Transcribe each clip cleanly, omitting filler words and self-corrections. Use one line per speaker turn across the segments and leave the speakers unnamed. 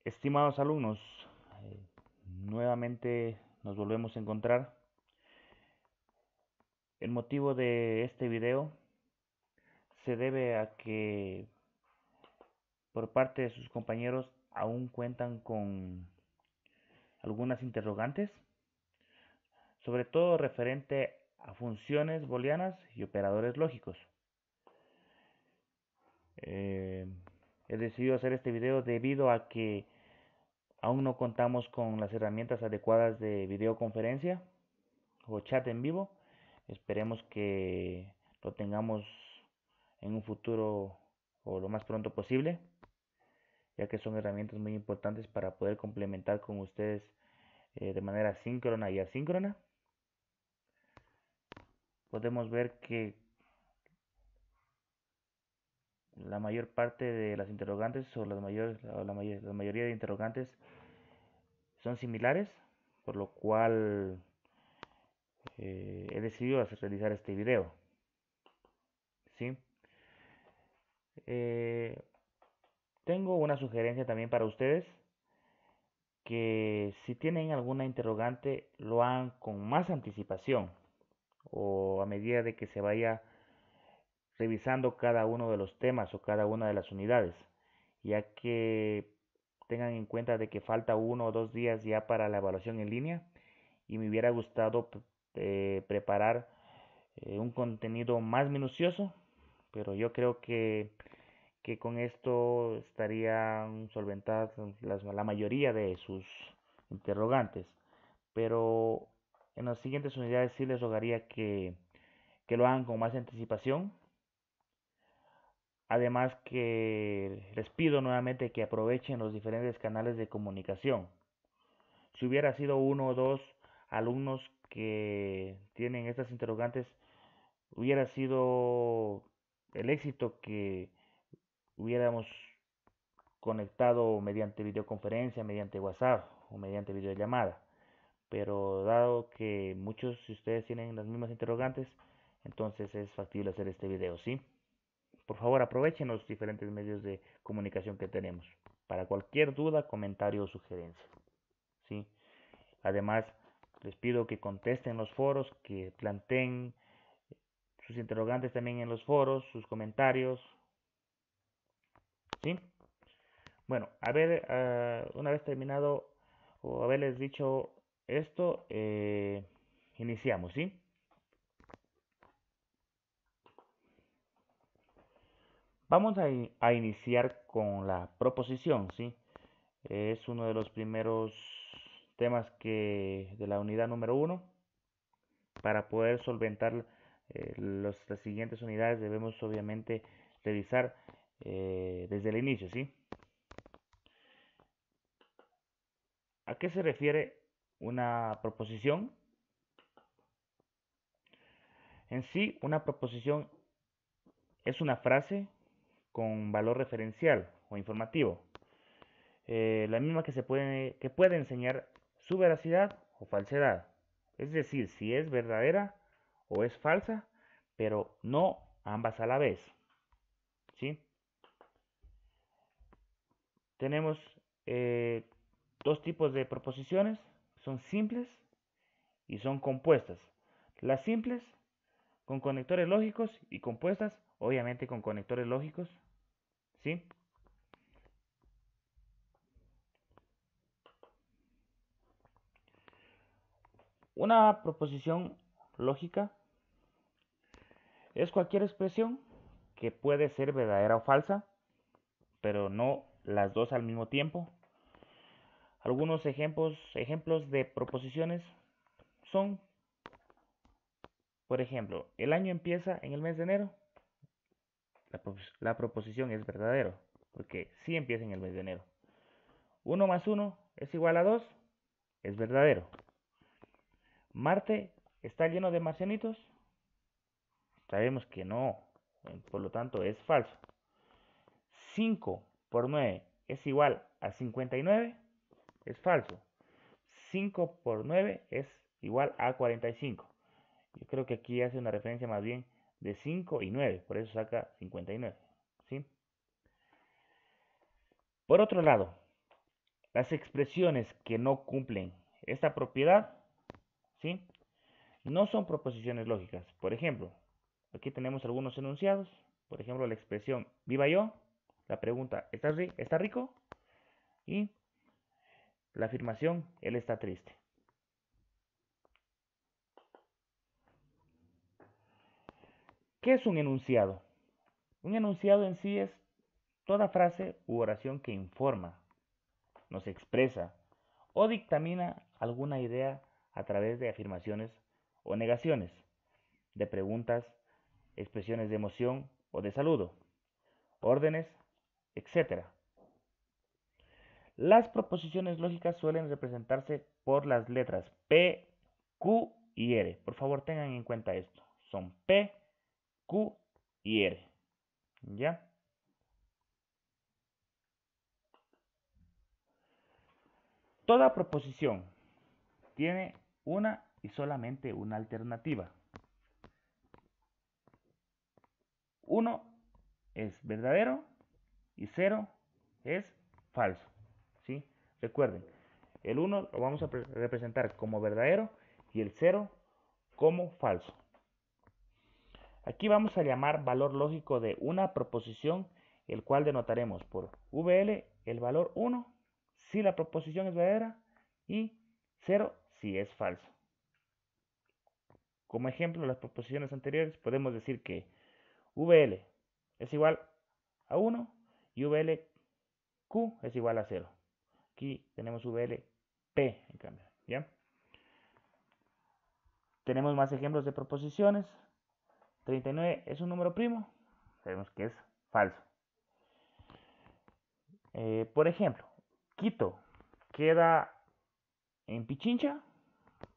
Estimados alumnos, nuevamente nos volvemos a encontrar. El motivo de este video se debe a que por parte de sus compañeros aún cuentan con algunas interrogantes, sobre todo referente a funciones booleanas y operadores lógicos. He decidido hacer este video debido a que aún no contamos con las herramientas adecuadas de videoconferencia o chat en vivo. Esperemos que lo tengamos en un futuro o lo más pronto posible, ya que son herramientas muy importantes para poder complementar con ustedes de manera síncrona y asíncrona. Podemos ver que la mayor parte de las interrogantes o la mayoría de interrogantes son similares, por lo cual he decidido realizar este video. ¿Sí? Tengo una sugerencia también para ustedes, que si tienen alguna interrogante lo hagan con más anticipación o a medida de que se vaya revisando cada uno de los temas o cada una de las unidades, ya que tengan en cuenta de que falta 1 o 2 días ya para la evaluación en línea y me hubiera gustado preparar un contenido más minucioso, pero yo creo que con esto estarían solventadas la mayoría de sus interrogantes. Pero en las siguientes unidades sí les rogaría que lo hagan con más anticipación. Además que les pido nuevamente que aprovechen los diferentes canales de comunicación. Si hubiera sido 1 o 2 alumnos que tienen estas interrogantes, hubiera sido el éxito que hubiéramos conectado mediante videoconferencia, mediante WhatsApp o mediante videollamada. Pero dado que muchos de ustedes tienen las mismas interrogantes, entonces es factible hacer este video, ¿sí? Por favor, aprovechen los diferentes medios de comunicación que tenemos para cualquier duda, comentario o sugerencia, ¿sí? Además, les pido que contesten los foros, que planteen sus interrogantes también en los foros, sus comentarios, ¿sí? Bueno, una vez terminado o haberles dicho esto, iniciamos, ¿sí? Vamos a iniciar con la proposición, ¿sí? Es uno de los primeros temas de la unidad número 1. Para poder solventar las siguientes unidades debemos obviamente revisar desde el inicio, ¿sí? ¿A qué se refiere una proposición? En sí, una proposición es una frase con valor referencial o informativo, la misma que puede enseñar su veracidad o falsedad, es decir, si es verdadera o es falsa, pero no ambas a la vez, ¿sí? Tenemos dos tipos de proposiciones, son simples y son compuestas. Las simples con conectores lógicos y compuestas, obviamente con conectores lógicos, ¿sí? Una proposición lógica es cualquier expresión que puede ser verdadera o falsa, pero no las dos al mismo tiempo. Algunos ejemplos de proposiciones son, por ejemplo, el año empieza en el mes de enero. La proposición es verdadero, porque sí empieza en el mes de enero. 1 más 1 es igual a 2, es verdadero. Marte está lleno de marcianitos, sabemos que no, por lo tanto es falso. 5 por 9 es igual a 59, es falso. 5 por 9 es igual a 45. Yo creo que aquí hace una referencia más bien de 5 y 9, por eso saca 59, ¿sí? Por otro lado, Las expresiones que no cumplen esta propiedad, ¿sí?, no son proposiciones lógicas. Por ejemplo, aquí tenemos algunos enunciados. Por ejemplo, la expresión viva yo, la pregunta ¿está rico? Y la afirmación él está triste. ¿Qué es un enunciado? Un enunciado en sí es toda frase u oración que informa, nos expresa o dictamina alguna idea a través de afirmaciones o negaciones, de preguntas, expresiones de emoción o de saludo, órdenes, etc. Las proposiciones lógicas suelen representarse por las letras P, Q y R. Por favor, tengan en cuenta esto. Son P, Q y R. ¿Ya? Toda proposición tiene una y solamente una alternativa. 1 es verdadero y 0 es falso. ¿Sí? Recuerden, el 1 lo vamos a representar como verdadero y el 0 como falso. Aquí vamos a llamar valor lógico de una proposición, el cual denotaremos por VL el valor 1 si la proposición es verdadera y 0 si es falso. Como ejemplo de las proposiciones anteriores, podemos decir que VL es igual a 1 y VLQ es igual a 0. Aquí tenemos VLP en cambio, ¿ya? Tenemos más ejemplos de proposiciones. 39 es un número primo, sabemos que es falso. Por ejemplo, Quito queda en Pichincha,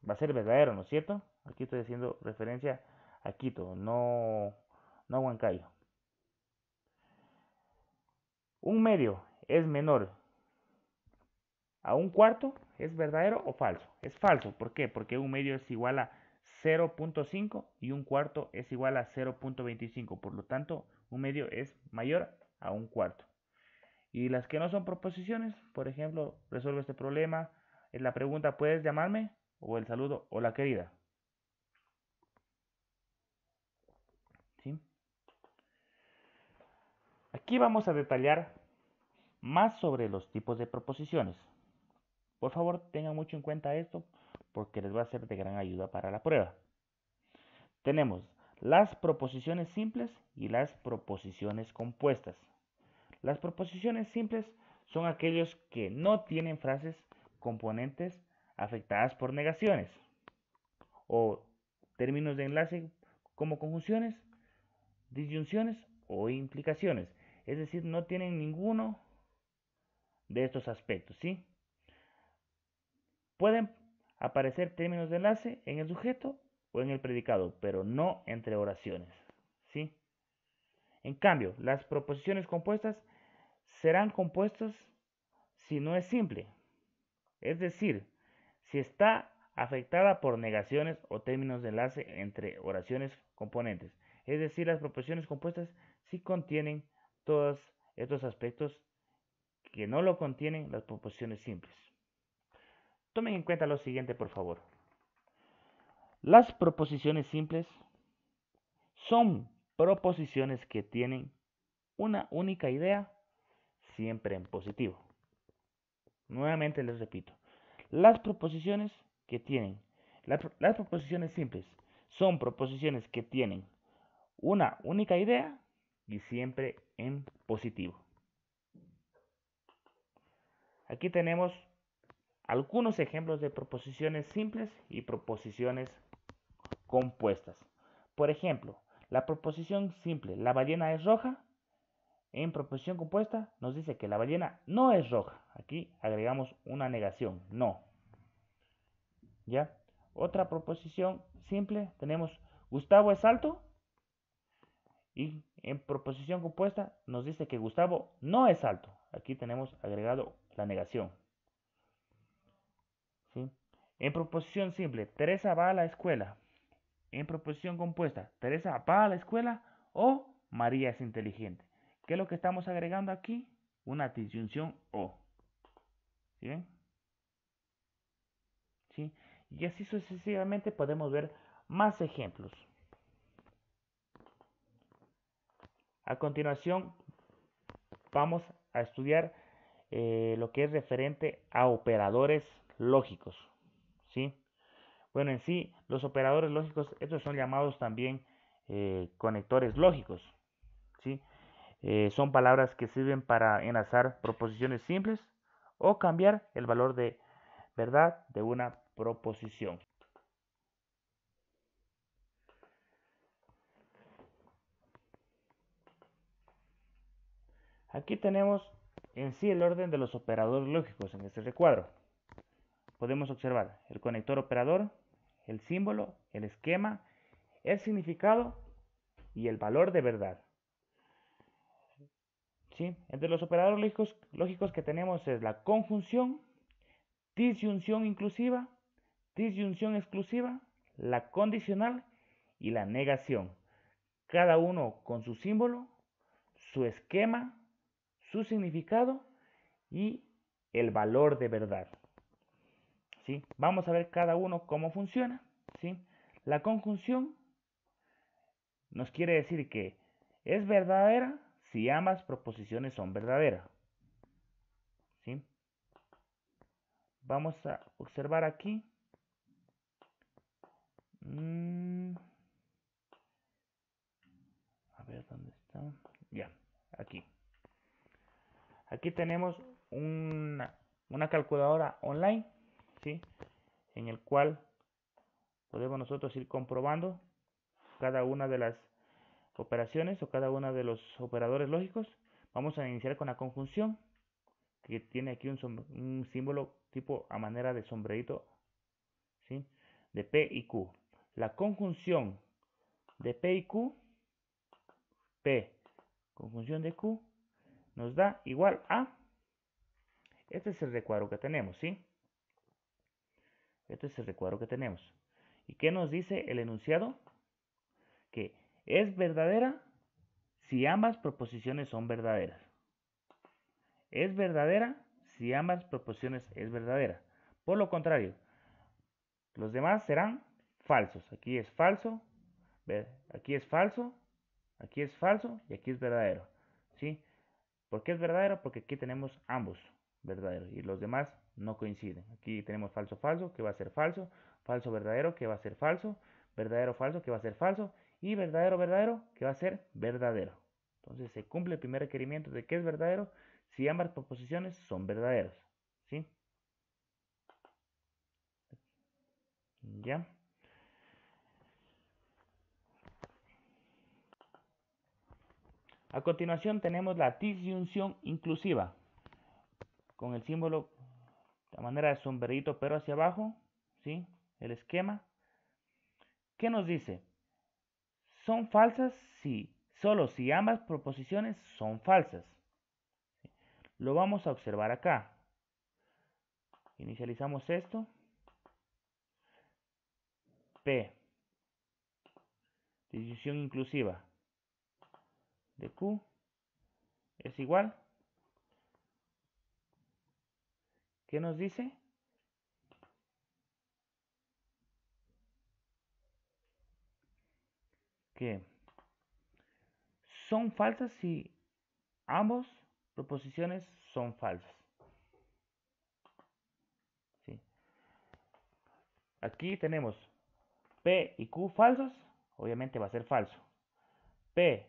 va a ser verdadero, ¿no es cierto? Aquí estoy haciendo referencia a Quito, no a Huancayo. Un medio es menor a un cuarto, ¿es verdadero o falso? Es falso, ¿por qué? Porque un medio es igual a 0.5 y un cuarto es igual a 0.25, por lo tanto, un medio es mayor a un cuarto. Y las que no son proposiciones, por ejemplo, resuelve este problema, es la pregunta, ¿puedes llamarme? O el saludo, hola querida. ¿Sí? Aquí vamos a detallar más sobre los tipos de proposiciones. Por favor, tengan mucho en cuenta esto porque les va a ser de gran ayuda para la prueba. Tenemos las proposiciones simples y las proposiciones compuestas. Las proposiciones simples son aquellos que no tienen frases componentes afectadas por negaciones o términos de enlace como conjunciones, disyunciones o implicaciones. Es decir, no tienen ninguno de estos aspectos, ¿sí? Pueden aparecer términos de enlace en el sujeto o en el predicado, pero no entre oraciones, ¿sí? En cambio, las proposiciones compuestas serán compuestas si no es simple, es decir, si está afectada por negaciones o términos de enlace entre oraciones componentes. Es decir, las proposiciones compuestas sí contienen todos estos aspectos que no lo contienen las proposiciones simples. Tomen en cuenta lo siguiente, por favor. Las proposiciones simples son proposiciones que tienen una única idea siempre en positivo. Nuevamente les repito, las proposiciones simples son proposiciones que tienen una única idea y siempre en positivo. Aquí tenemos algunos ejemplos de proposiciones simples y proposiciones compuestas. Por ejemplo, la proposición simple, la ballena es roja, en proposición compuesta nos dice que la ballena no es roja. Aquí agregamos una negación, no. ¿Ya? Otra proposición simple tenemos Gustavo es alto y en proposición compuesta nos dice que Gustavo no es alto. Aquí tenemos agregado la negación. ¿Sí? En proposición simple, Teresa va a la escuela. En proposición compuesta, Teresa va a la escuela o María es inteligente. ¿Qué es lo que estamos agregando aquí? Una disyunción o. ¿Sí ven? ¿Sí? Y así sucesivamente podemos ver más ejemplos. A continuación vamos a estudiar lo que es referente a operadores lógicos. ¿Sí? Bueno, en sí, los operadores lógicos, estos son llamados también conectores lógicos. ¿Sí? Son palabras que sirven para enlazar proposiciones simples o cambiar el valor de verdad de una proposición. Aquí tenemos en sí el orden de los operadores lógicos en este recuadro. Podemos observar el conector operador, el símbolo, el esquema, el significado y el valor de verdad. ¿Sí? Entre los operadores lógicos que tenemos es la conjunción, disyunción inclusiva, disyunción exclusiva, la condicional y la negación. Cada uno con su símbolo, su esquema, su significado y el valor de verdad. ¿Sí? Vamos a ver cada uno cómo funciona. ¿Sí? La conjunción nos quiere decir que es verdadera si ambas proposiciones son verdaderas. ¿Sí? Vamos a observar aquí. A ver dónde está. Ya, aquí. Aquí tenemos una calculadora online, ¿sí? En el cual podemos nosotros ir comprobando cada una de las operaciones o cada uno de los operadores lógicos. Vamos a iniciar con la conjunción, que tiene aquí un símbolo tipo a manera de sombrerito, ¿sí? De P y Q. La conjunción de P y Q, P conjunción de Q, nos da igual a, este es el recuadro que tenemos, ¿sí? Este es el recuadro que tenemos. ¿Y qué nos dice el enunciado? Que es verdadera si ambas proposiciones son verdaderas. Es verdadera si ambas proposiciones es verdadera. Por lo contrario, los demás serán falsos. Aquí es falso, aquí es falso, aquí es falso y aquí es verdadero. ¿Sí? ¿Por qué es verdadero? Porque aquí tenemos ambos verdaderos y los demás no coinciden. Aquí tenemos falso falso, que va a ser falso, falso verdadero, que va a ser falso, verdadero falso, que va a ser falso, y verdadero verdadero, que va a ser verdadero. Entonces se cumple el primer requerimiento de que es verdadero si ambas proposiciones son verdaderas. ¿Sí? ¿Ya? A continuación tenemos la disyunción inclusiva, con el símbolo de manera de sombrerito pero hacia abajo, ¿sí? El esquema. ¿Qué nos dice? Son falsas solo si ambas proposiciones son falsas. Lo vamos a observar acá. Inicializamos esto. P, disyunción inclusiva de Q es igual. ¿Qué nos dice? Que son falsas si ambas proposiciones son falsas. ¿Sí? Aquí tenemos P y Q falsos, obviamente va a ser falso. P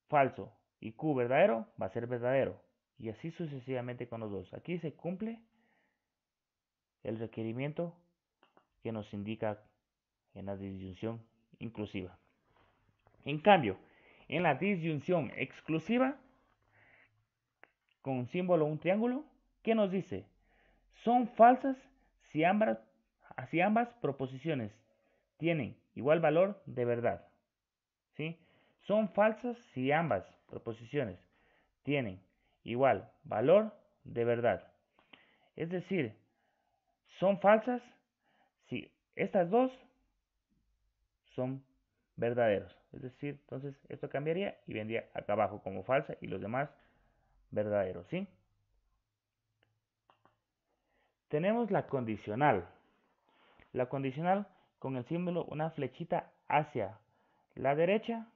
falso y Q verdadero va a ser verdadero. Y así sucesivamente con los dos. Aquí se cumple el requerimiento que nos indica en la disyunción inclusiva. En cambio, en la disyunción exclusiva, con símbolo un triángulo, ¿qué nos dice? Son falsas si ambas proposiciones tienen igual valor de verdad. ¿Sí? Son falsas si ambas proposiciones tienen igual valor de verdad. Es decir, son falsas si estas dos son verdaderos. Es decir, entonces esto cambiaría y vendría acá abajo como falsa y los demás verdaderos, ¿sí? Tenemos la condicional. La condicional con el símbolo una flechita hacia la derecha.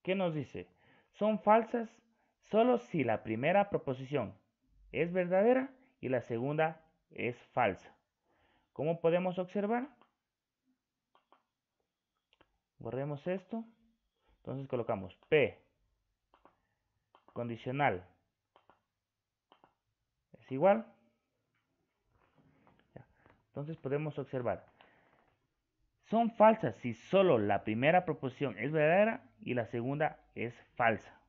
¿Qué nos dice? Son falsas solo si la primera proposición es verdadera y la segunda es falsa. ¿Cómo podemos observar? Borremos esto. Entonces colocamos P condicional es igual. Entonces podemos observar. Son falsas si solo la primera proposición es verdadera y la segunda es falsa.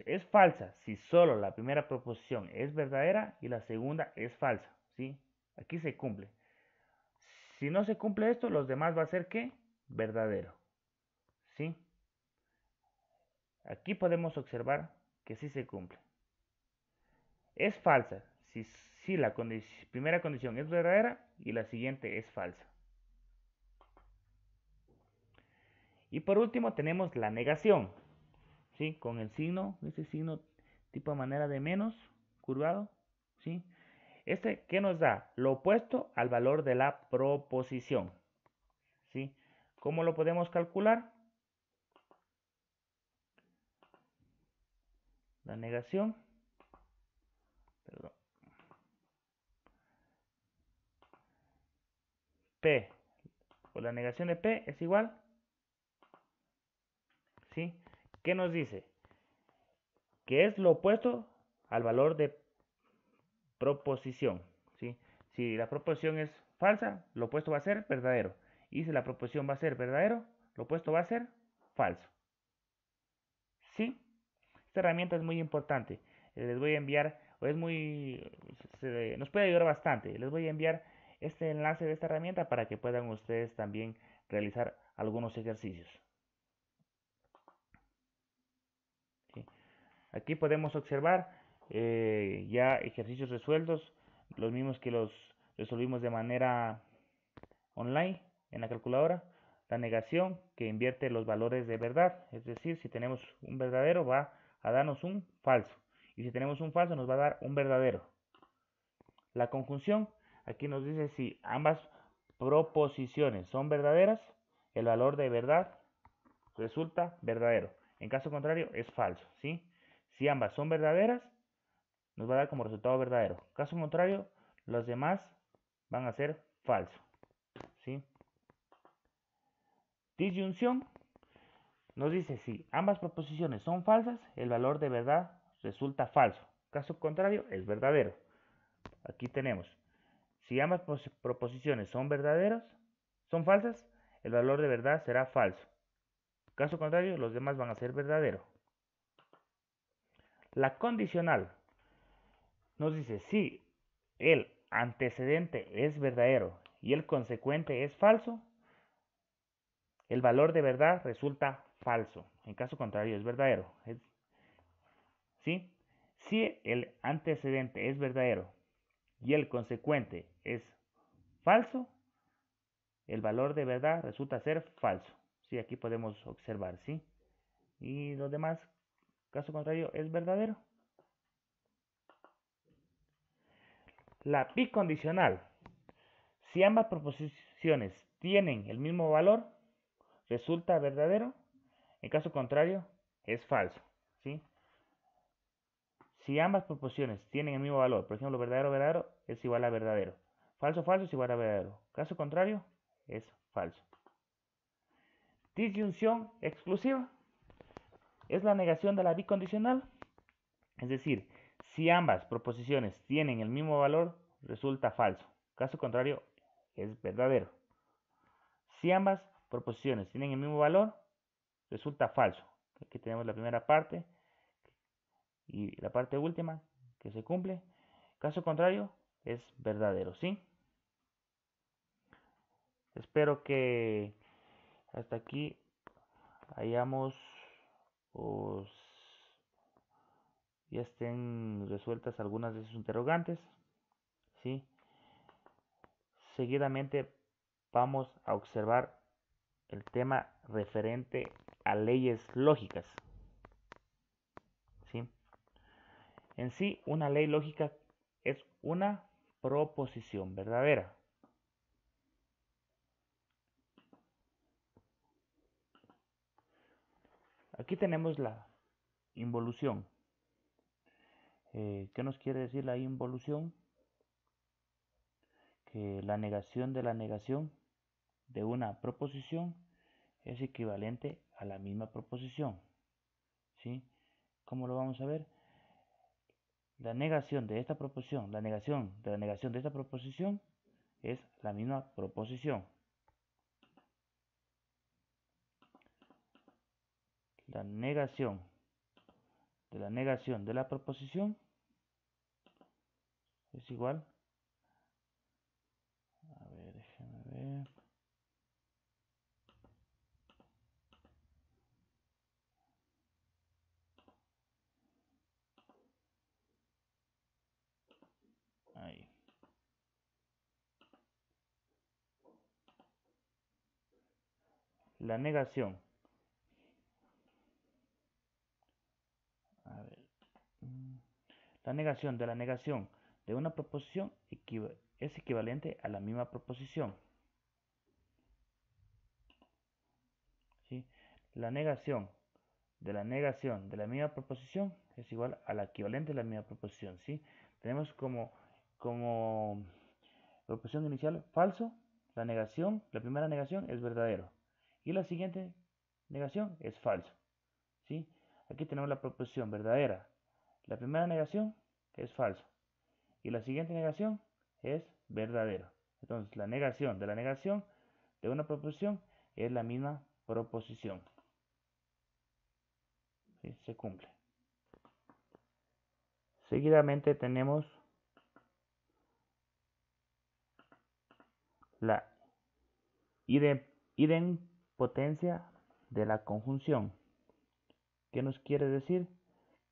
Es falsa si solo la primera proposición es verdadera y la segunda es falsa. ¿Sí? Aquí se cumple. Si no se cumple esto, los demás va a ser ¿qué? Verdadero. ¿Sí? Aquí podemos observar que sí se cumple. Es falsa si la primera condición es verdadera y la siguiente es falsa. Y por último tenemos la negación. ¿Sí? Con el signo, este signo tipo de manera de menos, curvado. ¿Sí? Este, ¿qué nos da? Lo opuesto al valor de la proposición. ¿Sí? ¿Cómo lo podemos calcular? La negación. Perdón. P o la negación de P es igual. ¿Sí? ¿Qué nos dice? Que es lo opuesto al valor de proposición. ¿Sí? Si la proposición es falsa, lo opuesto va a ser verdadero. Y si la proposición va a ser verdadero, lo opuesto va a ser falso. ¿Sí? Esta herramienta es muy importante. Les voy a enviar, o es muy, nos puede ayudar bastante. Les voy a enviar este enlace de esta herramienta para que puedan ustedes también realizar algunos ejercicios. ¿Sí? Aquí podemos observar ya ejercicios resueltos, los mismos que los resolvimos de manera online en la calculadora. La negación que invierte los valores de verdad, es decir, si tenemos un verdadero va a darnos un falso y si tenemos un falso nos va a dar un verdadero. La conjunción aquí nos dice si ambas proposiciones son verdaderas, el valor de verdad resulta verdadero. En caso contrario es falso, ¿sí? Si ambas son verdaderas, nos va a dar como resultado verdadero. Caso contrario, los demás van a ser falsos, ¿sí? Disyunción nos dice si ambas proposiciones son falsas, el valor de verdad resulta falso. Caso contrario, es verdadero. Aquí tenemos, si ambas proposiciones son verdaderas, son falsas, el valor de verdad será falso. Caso contrario, los demás van a ser verdadero. La condicional nos dice si el antecedente es verdadero y el consecuente es falso, el valor de verdad resulta falso. En caso contrario, es verdadero. ¿Sí? Si el antecedente es verdadero y el consecuente es falso, el valor de verdad resulta ser falso. ¿Sí? Aquí podemos observar, ¿sí? Y los demás, caso contrario, es verdadero. La bicondicional. Si ambas proposiciones tienen el mismo valor, resulta verdadero. En caso contrario, es falso. ¿Sí? Si ambas proposiciones tienen el mismo valor, por ejemplo, verdadero, verdadero es igual a verdadero. Falso, falso es igual a verdadero. Caso contrario, es falso. Disyunción exclusiva es la negación de la bicondicional. Es decir, si ambas proposiciones tienen el mismo valor, resulta falso. Caso contrario, es verdadero. Si ambas proposiciones tienen el mismo valor, resulta falso. Aquí tenemos la primera parte y la parte última que se cumple. Caso contrario, es verdadero, ¿sí? Espero que hasta aquí hayamos o ya estén resueltas algunas de sus interrogantes, ¿sí? Seguidamente vamos a observar el tema referente a leyes lógicas, ¿sí? En sí, una ley lógica es una proposición verdadera. Aquí tenemos la involución. ¿Qué nos quiere decir la involución? Que la negación de la negación de una proposición es equivalente a la misma proposición. ¿Sí? ¿Cómo lo vamos a ver? La negación de esta proposición, la negación de la negación de esta proposición es la misma proposición. La negación de la proposición es igual. A ver, déjame ver. Ahí. La negación. A ver. La negación de la negación de una proposición es equivalente a la misma proposición. ¿Sí? La negación de la misma proposición es igual a la equivalente de la misma proposición. ¿Sí? Tenemos como proposición inicial falso, la primera negación es verdadero y la siguiente negación es falso. ¿Sí? Aquí tenemos la proposición verdadera. La primera negación es falso y la siguiente negación es verdadero. Entonces la negación de una proposición es la misma proposición. ¿Sí? Se cumple. Seguidamente tenemos la idempotencia de la conjunción. ¿Qué nos quiere decir?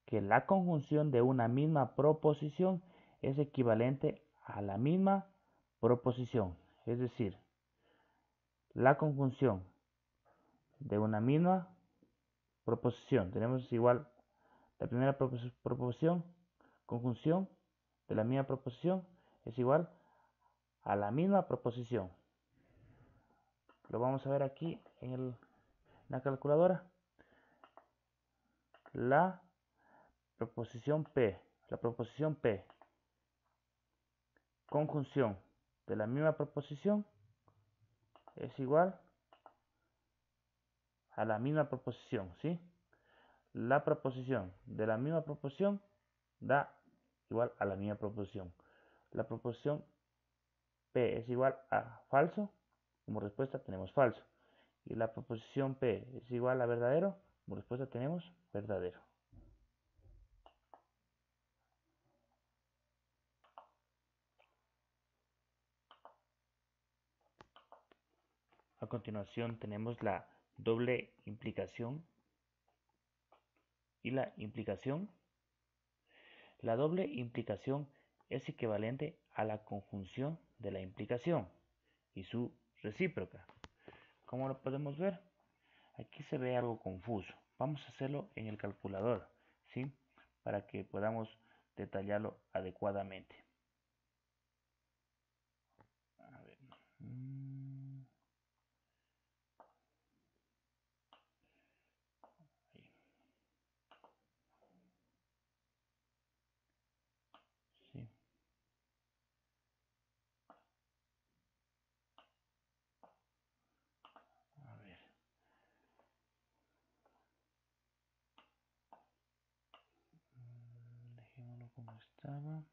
Que la conjunción de una misma proposición es equivalente a la misma proposición. Es decir, la conjunción de una misma proposición. Tenemos igual la primera proposición, conjunción de la misma proposición es igual a la misma proposición. Lo vamos a ver aquí en la calculadora. La proposición P, conjunción de la misma proposición es igual a la misma proposición, ¿sí? La proposición de la misma proposición da igual a la misma proposición. La proposición P es igual a falso, como respuesta tenemos falso. Y la proposición P es igual a verdadero, como respuesta tenemos verdadero. A continuación tenemos la doble implicación y la implicación. La doble implicación es equivalente a la conjunción de la implicación y su recíproca. ¿Cómo lo podemos ver? Aquí se ve algo confuso. Vamos a hacerlo en el calculador, ¿sí? Para que podamos detallarlo adecuadamente. A ver. Ahí. Sí. A ver. Dejémoslo como estaba.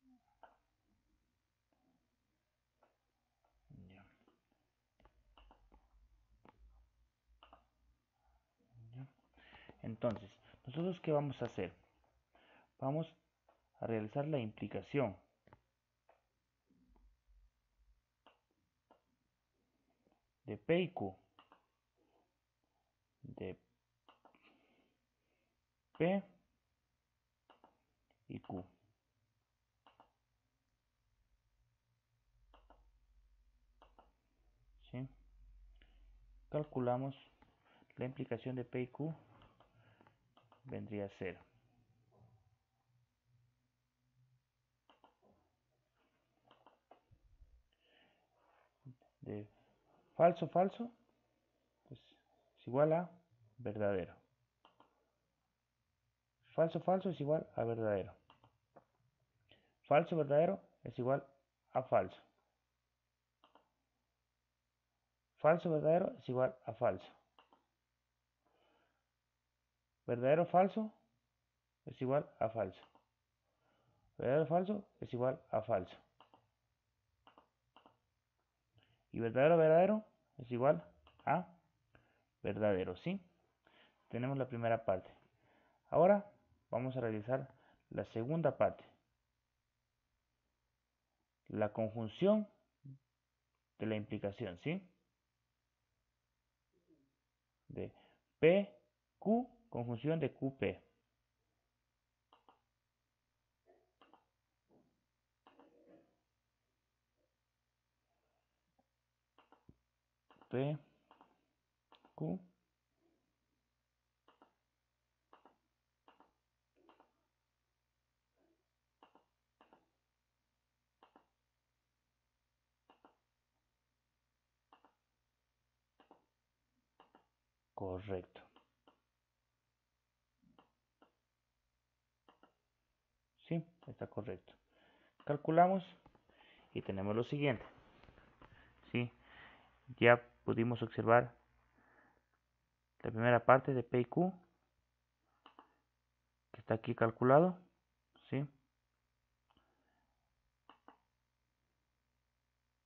Ya. Ya. Entonces, ¿nosotros qué vamos a hacer? Vamos a realizar la implicación de P y Q. De P y Q. ¿Sí? Calculamos la implicación de P y Q vendría a ser de falso, falso, pues es igual a verdadero. Falso, falso es igual a verdadero. Falso, verdadero es igual a falso. Falso, verdadero es igual a falso. Verdadero, falso es igual a falso. Verdadero, falso es igual a falso. Y verdadero, verdadero es igual a verdadero, ¿sí? Tenemos la primera parte. Ahora vamos a realizar la segunda parte. La conjunción de la implicación, ¿sí? De P, Q, conjunción de QP. P, Q, correcto. Sí, está correcto. Calculamos y tenemos lo siguiente. Sí, ya pudimos observar la primera parte de P y Q, que está aquí calculado. Sí.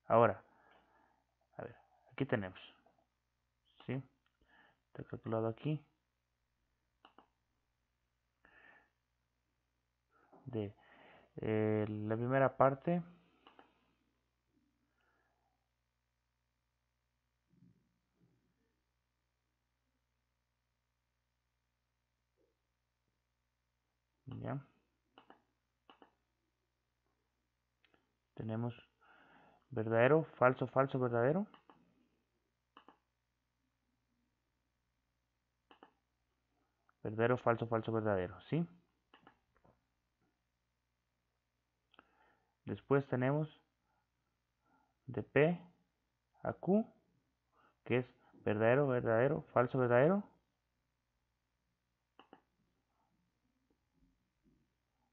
Ahora, a ver, aquí tenemos. Sí, está calculado aquí. De la primera parte. Ya. Tenemos verdadero, falso, falso, verdadero. Verdadero, falso, falso, verdadero, ¿sí? Después tenemos de P a Q, que es verdadero, verdadero, falso, verdadero.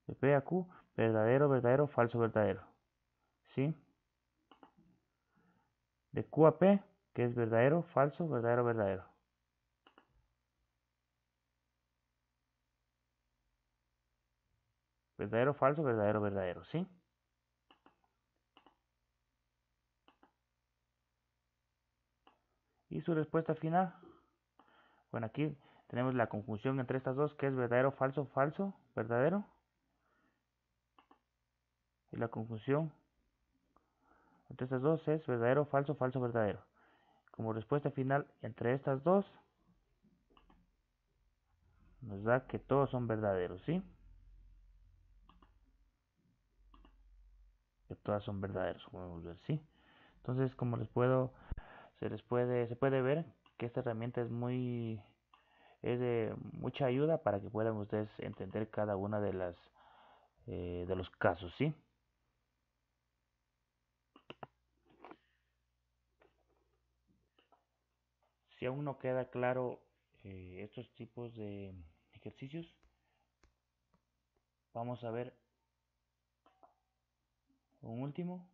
De P a Q, verdadero, verdadero, falso, verdadero, ¿sí? De Q a P, que es verdadero, falso, verdadero, verdadero. Verdadero, falso, verdadero, verdadero, ¿sí? Y su respuesta final. Bueno, aquí tenemos la conjunción entre estas dos, que es verdadero, falso, falso, verdadero. Y la conjunción entre estas dos es verdadero, falso, falso, verdadero. Como respuesta final entre estas dos, nos da que todos son verdaderos, ¿sí? Que todas son verdaderos, como podemos ver, ¿sí? Entonces, como se puede ver que esta herramienta es de mucha ayuda para que puedan ustedes entender cada una de de los casos, ¿sí? Si aún no queda claro estos tipos de ejercicios, vamos a ver un último,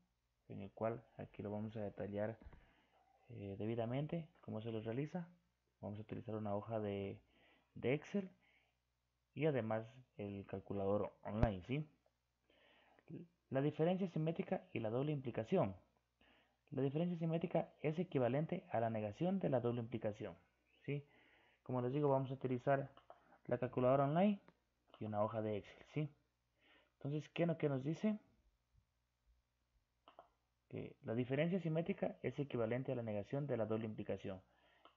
en el cual aquí lo vamos a detallar debidamente cómo se los realiza. Vamos a utilizar una hoja de Excel y además el calculador online, ¿sí? La diferencia simétrica y la doble implicación. La diferencia simétrica es equivalente a la negación de la doble implicación, ¿sí? Como les digo, vamos a utilizar la calculadora online y una hoja de Excel, ¿sí? Entonces, ¿qué es lo que nos dice? Que la diferencia simétrica es equivalente a la negación de la doble implicación.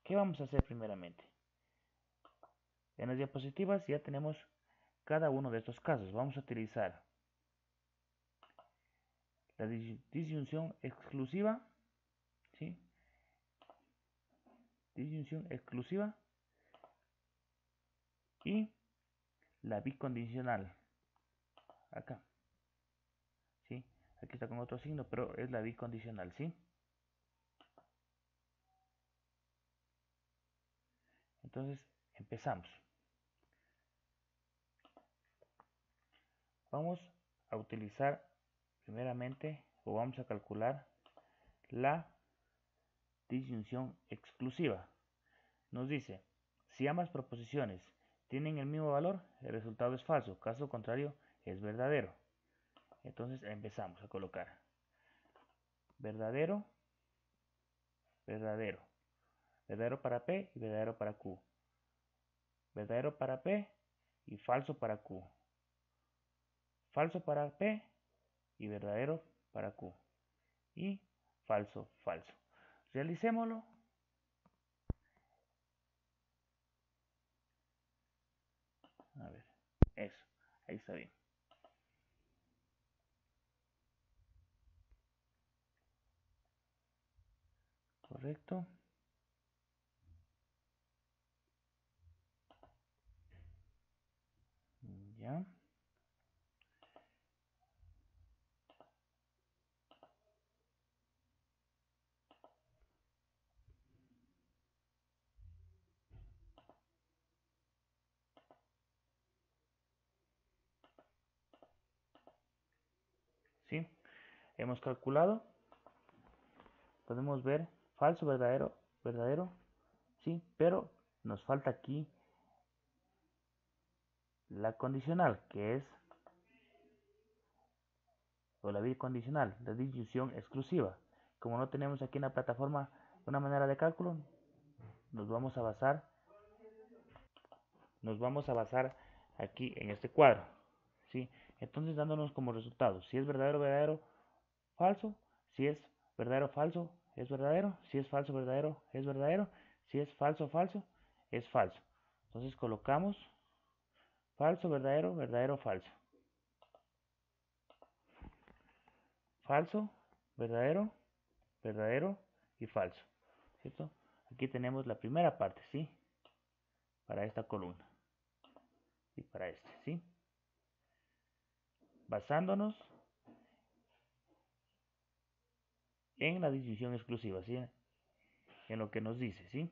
¿Qué vamos a hacer primeramente? En las diapositivas ya tenemos cada uno de estos casos. Vamos a utilizar la disyunción exclusiva, ¿sí? Disyunción exclusiva y la bicondicional. Acá. ¿Sí? Aquí está con otro signo, pero es la bicondicional, ¿sí? Entonces, empezamos. Vamos a utilizar primeramente, o vamos a calcular la disyunción exclusiva. Nos dice, si ambas proposiciones tienen el mismo valor, el resultado es falso, caso contrario es verdadero. Entonces empezamos a colocar verdadero, verdadero, verdadero para P y verdadero para Q, verdadero para P y falso para Q, falso para P y verdadero para Q, y falso, falso. Realicémoslo. A ver, eso, ahí está bien. Correcto. Ya. ¿Sí? Hemos calculado. Podemos ver falso, verdadero, verdadero. Sí, pero nos falta aquí la condicional, que es, o la bicondicional, la disyunción exclusiva. Como no tenemos aquí en la plataforma una manera de cálculo, nos vamos a basar aquí en este cuadro, ¿sí? Entonces dándonos como resultado, si es verdadero, verdadero, falso, si es verdadero, falso, es verdadero, si es falso, verdadero, es verdadero, si es falso, falso, es falso. Entonces colocamos falso, verdadero, verdadero, falso. Falso, verdadero, verdadero y falso, ¿cierto? Aquí tenemos la primera parte, ¿sí? Para esta columna y para este, ¿sí? Basándonos en la disyunción exclusiva, ¿sí? En lo que nos dice, ¿sí?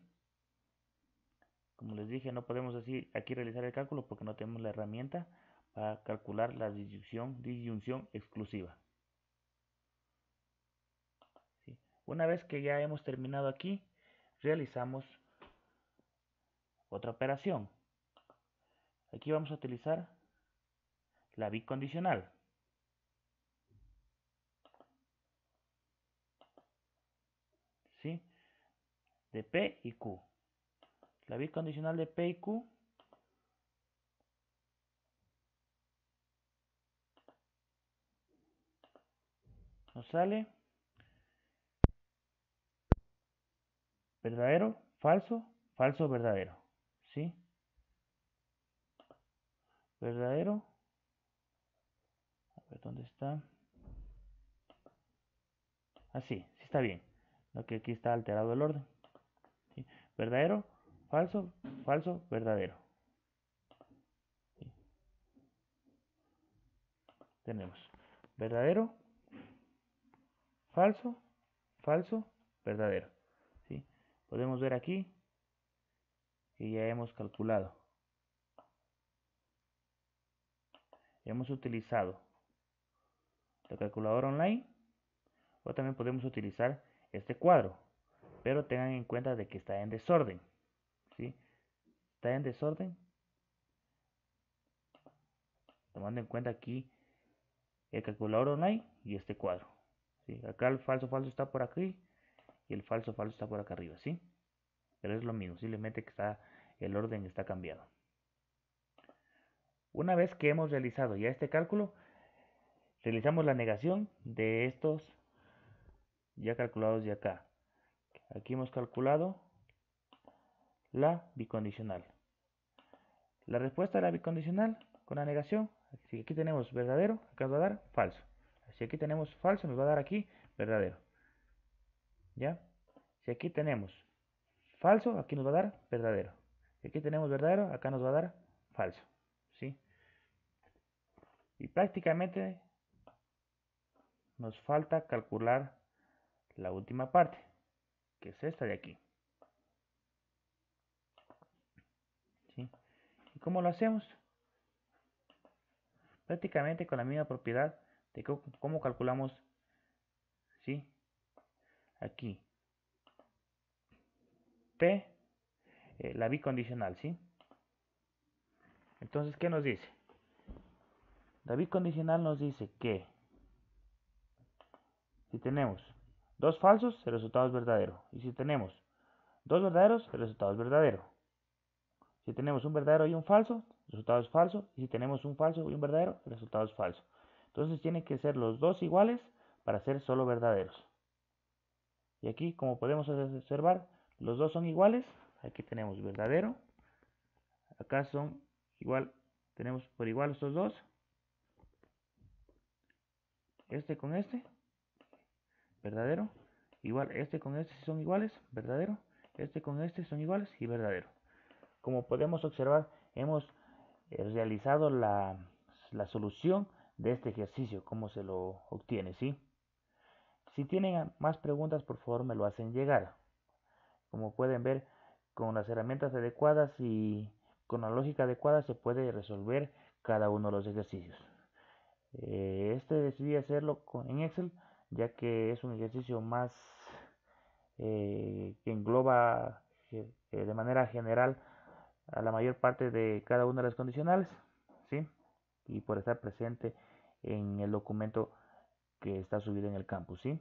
Como les dije, no podemos así aquí realizar el cálculo porque no tenemos la herramienta para calcular la disyunción exclusiva, ¿sí? Una vez que ya hemos terminado aquí, realizamos otra operación. Aquí vamos a utilizar la bicondicional, ¿sí? De P y Q. La bicondicional de P y Q nos sale verdadero, falso, falso, verdadero, ¿sí? Verdadero, a ver dónde está. Así, sí está bien. Lo que aquí está alterado el orden, ¿sí? Verdadero, falso, falso, verdadero, ¿sí? Tenemos verdadero, falso, falso, verdadero, ¿sí? Podemos ver aquí que ya hemos calculado. Hemos utilizado la calculadora online o también podemos utilizar este cuadro, pero tengan en cuenta de que está en desorden, ¿sí? Está en desorden, tomando en cuenta aquí el calculador online y este cuadro, ¿sí? Acá el falso falso está por aquí y el falso falso está por acá arriba, ¿sí? Pero es lo mismo, simplemente que el orden está cambiado. Una vez que hemos realizado ya este cálculo, realizamos la negación de estos ya calculados de acá. Aquí hemos calculado la bicondicional. La respuesta de la bicondicional con la negación, si aquí tenemos verdadero, acá nos va a dar falso. Si aquí tenemos falso, nos va a dar aquí verdadero. ¿Ya? Si aquí tenemos falso, aquí nos va a dar verdadero. Si aquí tenemos verdadero, acá nos va a dar falso. ¿Sí? Y prácticamente nos falta calcular la última parte, que es esta de aquí. ¿Sí? ¿Y cómo lo hacemos? Prácticamente con la misma propiedad de cómo calculamos, ¿sí? Aquí P, la bicondicional, ¿sí? Entonces, ¿qué nos dice? La bicondicional nos dice que si tenemos dos falsos, el resultado es verdadero. Y si tenemos dos verdaderos, el resultado es verdadero. Si tenemos un verdadero y un falso, el resultado es falso. Y si tenemos un falso y un verdadero, el resultado es falso. Entonces tienen que ser los dos iguales para ser solo verdaderos. Y aquí, como podemos observar, los dos son iguales. Aquí tenemos verdadero. Acá son igual, tenemos por igual estos dos. Este con este, verdadero. Igual este con este son iguales, verdadero. Este con este son iguales y verdadero. Como podemos observar, hemos realizado la solución de este ejercicio, cómo se lo obtiene, ¿sí? Si tienen más preguntas, por favor me lo hacen llegar. Como pueden ver, con las herramientas adecuadas y con la lógica adecuada se puede resolver cada uno de los ejercicios. Este decidí hacerlo en Excel, ya que es un ejercicio más que engloba de manera general a la mayor parte de cada una de las condicionales, ¿sí? Y por estar presente en el documento que está subido en el campus, ¿sí?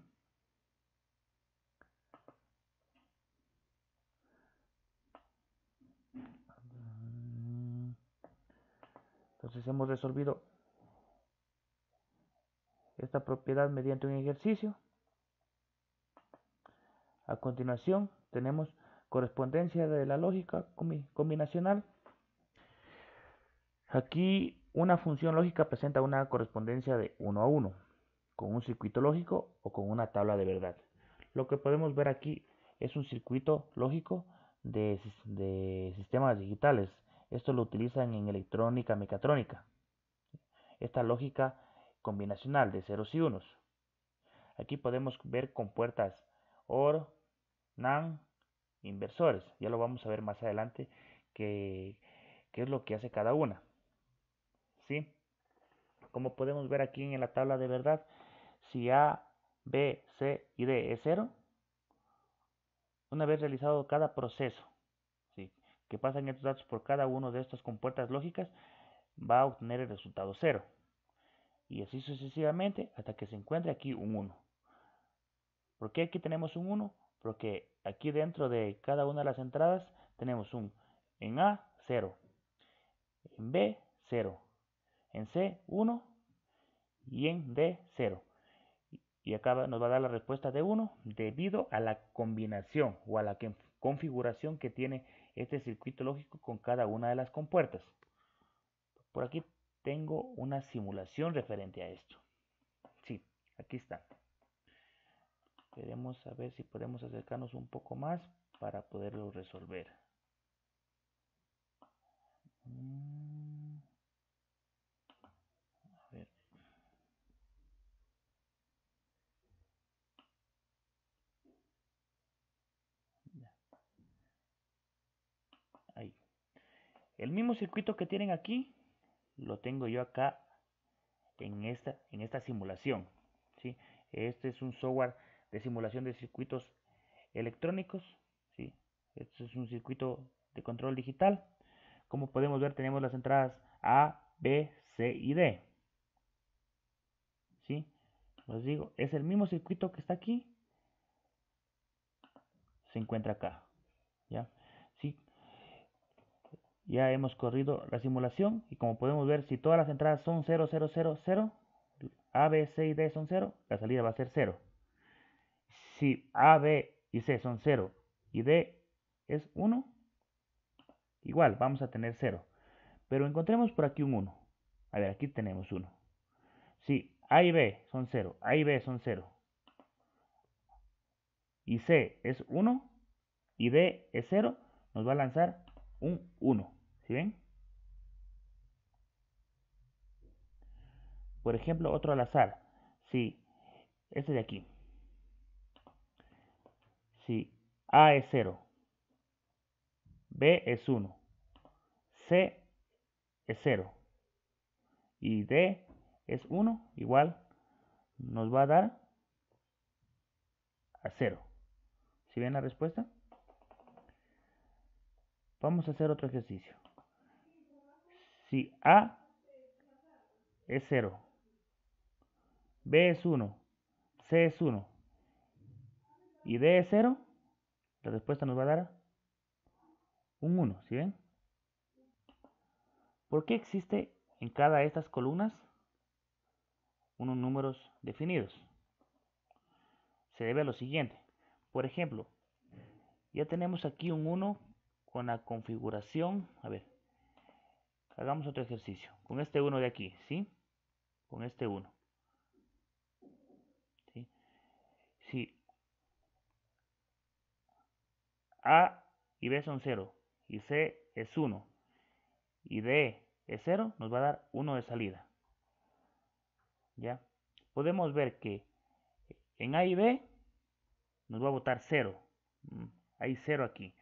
Entonces hemos resolvido esta propiedad mediante un ejercicio. A continuación tenemos correspondencia de la lógica combinacional. Aquí una función lógica presenta una correspondencia de 1 a 1, con un circuito lógico o con una tabla de verdad. Lo que podemos ver aquí es un circuito lógico de sistemas digitales. Esto lo utilizan en electrónica mecatrónica. Esta lógica combinacional de ceros y unos. Aquí podemos ver compuertas OR, NAND, inversores. Ya lo vamos a ver más adelante qué es lo que hace cada una. ¿Sí? Como podemos ver aquí en la tabla de verdad, si A, B, C y D es 0, una vez realizado cada proceso, ¿sí?, que pasan estos datos por cada uno de estas compuertas lógicas, va a obtener el resultado 0. Y así sucesivamente hasta que se encuentre aquí un 1. ¿Por qué aquí tenemos un 1? Porque aquí dentro de cada una de las entradas tenemos un en A 0, en B 0, en C 1 y en D 0. Y acá nos va a dar la respuesta de 1 debido a la combinación o a la configuración que tiene este circuito lógico con cada una de las compuertas. Por aquí tengo una simulación referente a esto. Sí, aquí está. Queremos saber si podemos acercarnos un poco más para poderlo resolver. A ver. Ahí. El mismo circuito que tienen aquí lo tengo yo acá en esta simulación, ¿sí? Este es un software de simulación de circuitos electrónicos, ¿sí? Este es un circuito de control digital. Como podemos ver, tenemos las entradas A, B, C y D, ¿sí? Les digo, es el mismo circuito que está aquí, se encuentra acá, ¿ya? ¿Sí? Ya hemos corrido la simulación y como podemos ver, si todas las entradas son 0, 0, 0, 0, A, B, C y D son 0, la salida va a ser 0. Si A, B y C son 0 y D es 1, igual vamos a tener 0. Pero encontremos por aquí un 1. A ver, aquí tenemos 1. Si A y B son 0, A y B son 0, y C es 1, y D es 0, nos va a lanzar un 1. ¿Sí ven? Por ejemplo, otro al azar. Si este de aquí, si A es 0, B es 1, C es 0 y D es 1, igual nos va a dar a 0. ¿Si ven la respuesta? Vamos a hacer otro ejercicio. Si A es 0, B es 1, C es 1 y D es 0, la respuesta nos va a dar un 1. ¿Sí ven? ¿Por qué existe en cada de estas columnas unos números definidos? Se debe a lo siguiente. Por ejemplo, ya tenemos aquí un 1 con la configuración. A ver, hagamos otro ejercicio. Con este 1 de aquí, ¿sí? Con este 1. ¿Sí? Si A y B son 0 y C es 1 y D es 0, nos va a dar 1 de salida. ¿Ya? Podemos ver que en A y B nos va a botar 0. Hay 0 aquí.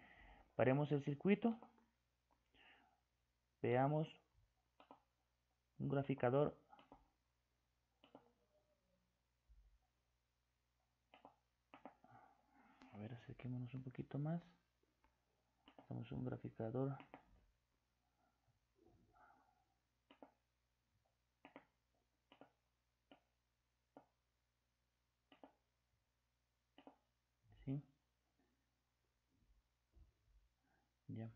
Paremos el circuito. Veamos un graficador. A ver, acerquémonos un poquito más. Tenemos un graficador. ¿Sí? Ya.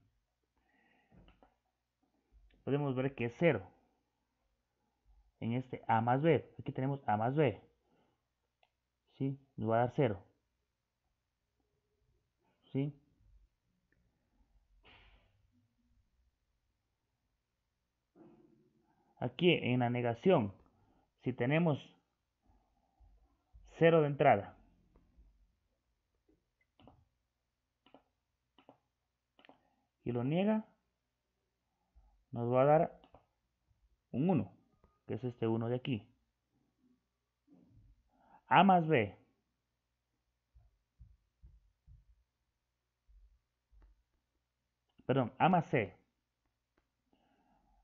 Podemos ver que es 0. En este A más B. Aquí tenemos A más B. ¿Sí? Nos va a dar 0. ¿Sí? Aquí en la negación, si tenemos 0 de entrada y lo niega, nos va a dar un 1, que es este 1 de aquí. A más B. Perdón, A más C.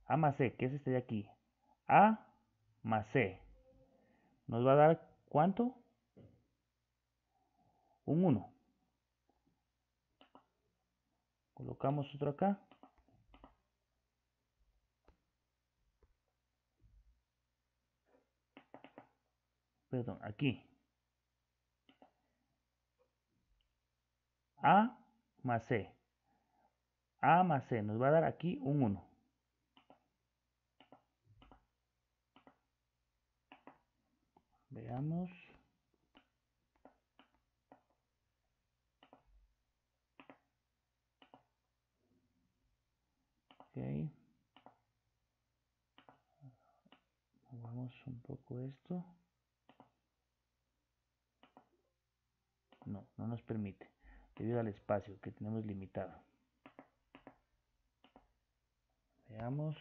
A más C, que es este de aquí. A más C. Nos va a dar ¿cuánto? Un 1. Colocamos otro acá. Perdón, aquí. A más C. A más C nos va a dar aquí un 1. Veamos. Ok. Movamos un poco esto. No, no nos permite. Debido al espacio que tenemos limitado. Veamos.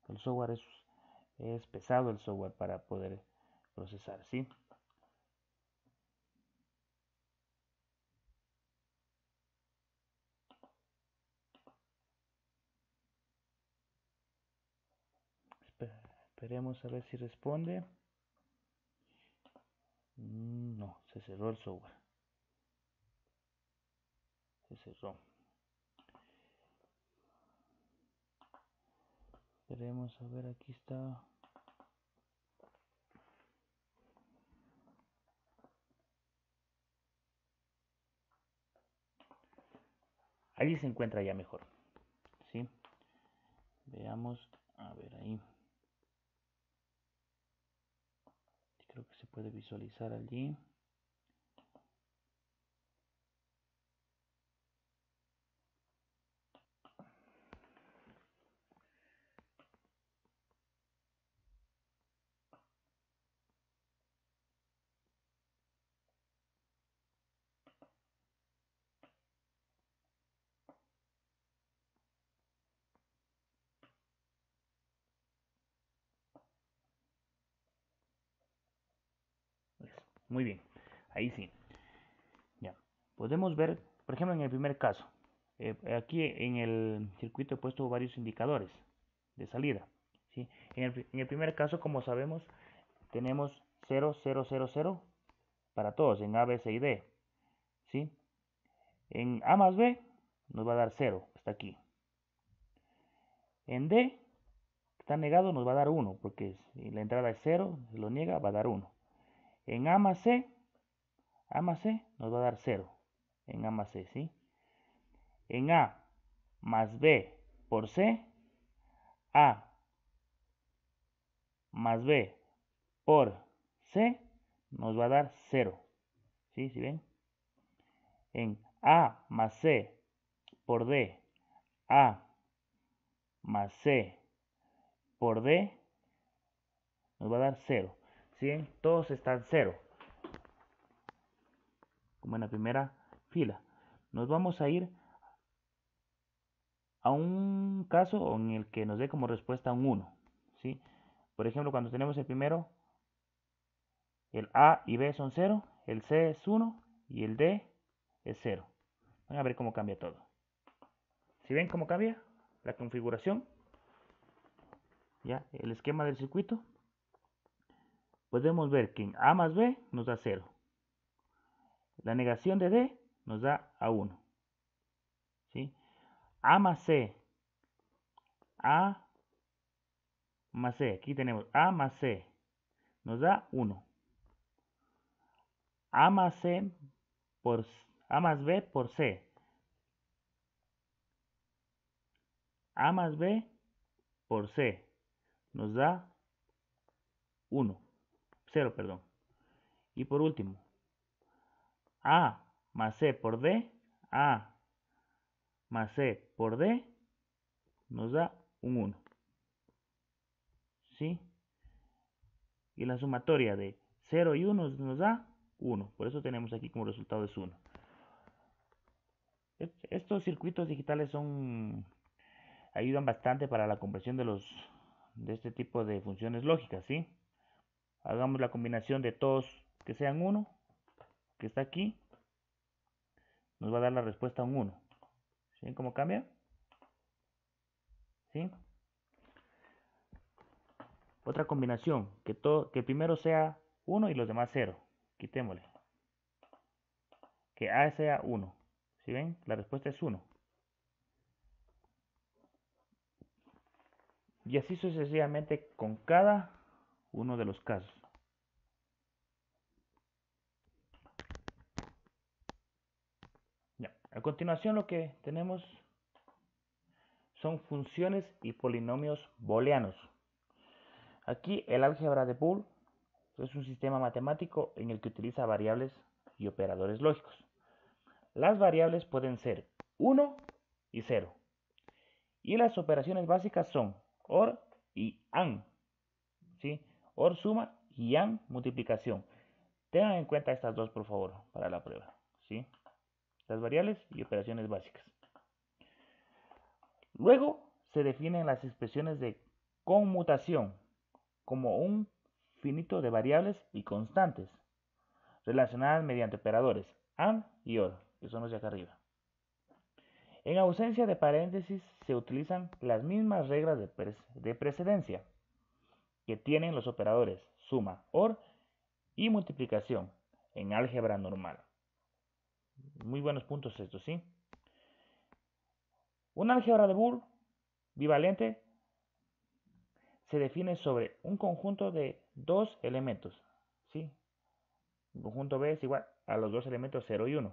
El software es pesado, el software para poder procesar, ¿sí? Esperemos a ver si responde. No, se cerró el software. Se cerró. Esperemos a ver, aquí está. Allí se encuentra ya mejor, ¿sí? Veamos, a ver ahí. Creo que se puede visualizar allí. Muy bien, ahí sí. Ya. Podemos ver, por ejemplo, en el primer caso. Aquí en el circuito he puesto varios indicadores de salida. ¿Sí? En el primer caso, como sabemos, tenemos 0, 0, 0, 0 para todos en A, B, C y D. ¿Sí? En A más B nos va a dar 0, está aquí. En D, está negado, nos va a dar 1, porque si la entrada es 0, si lo niega, va a dar 1. En A más C nos va a dar 0. En A más C, ¿sí? En A más B por C, A más B por C nos va a dar 0. ¿Sí? ¿Sí ven? En A más C por D, A más C por D nos va a dar 0. ¿Sí ven? Todos están 0. Como en la primera fila. Nos vamos a ir a un caso en el que nos dé como respuesta un 1. ¿Sí? Por ejemplo, cuando tenemos el primero, el A y B son 0, el C es 1 y el D es 0. Van a ver cómo cambia todo. ¿Sí ven cómo cambia la configuración? Ya, el esquema del circuito. Podemos ver que en A más B nos da 0. La negación de D nos da a 1. ¿Sí? A más C. A más C. Aquí tenemos A más C. Nos da 1. A más C por A más B por C. A más B por C nos da 1. 0, perdón. Y por último, A más C por D. A más C por D nos da un 1. ¿Sí? Y la sumatoria de 0 y 1 nos da 1. Por eso tenemos aquí como resultado es 1. Estos circuitos digitales ayudan bastante para la comprensión de este tipo de funciones lógicas, ¿sí? Hagamos la combinación de todos que sean 1, que está aquí, nos va a dar la respuesta un 1. ¿Sí? ¿Cómo cambia? ¿Sí? Otra combinación, que primero sea 1 y los demás 0. Quitémosle. Que A sea 1. ¿Sí ven? La respuesta es 1. Y así sucesivamente con cada uno de los casos. Ya. A continuación lo que tenemos son funciones y polinomios booleanos. Aquí el álgebra de Boole es un sistema matemático en el que utiliza variables y operadores lógicos. Las variables pueden ser 1 y 0. Y las operaciones básicas son OR y AND. ¿Sí? OR suma y AND multiplicación. Tengan en cuenta estas dos, por favor, para la prueba. ¿Sí? Las variables y operaciones básicas. Luego se definen las expresiones de conmutación como un finito de variables y constantes relacionadas mediante operadores AND y OR, que son los de acá arriba. En ausencia de paréntesis se utilizan las mismas reglas de precedencia que tienen los operadores suma, OR y multiplicación en álgebra normal. Muy buenos puntos estos, ¿sí? Un álgebra de Boole bivalente se define sobre un conjunto de dos elementos, ¿sí? El conjunto B es igual a los dos elementos 0 y 1,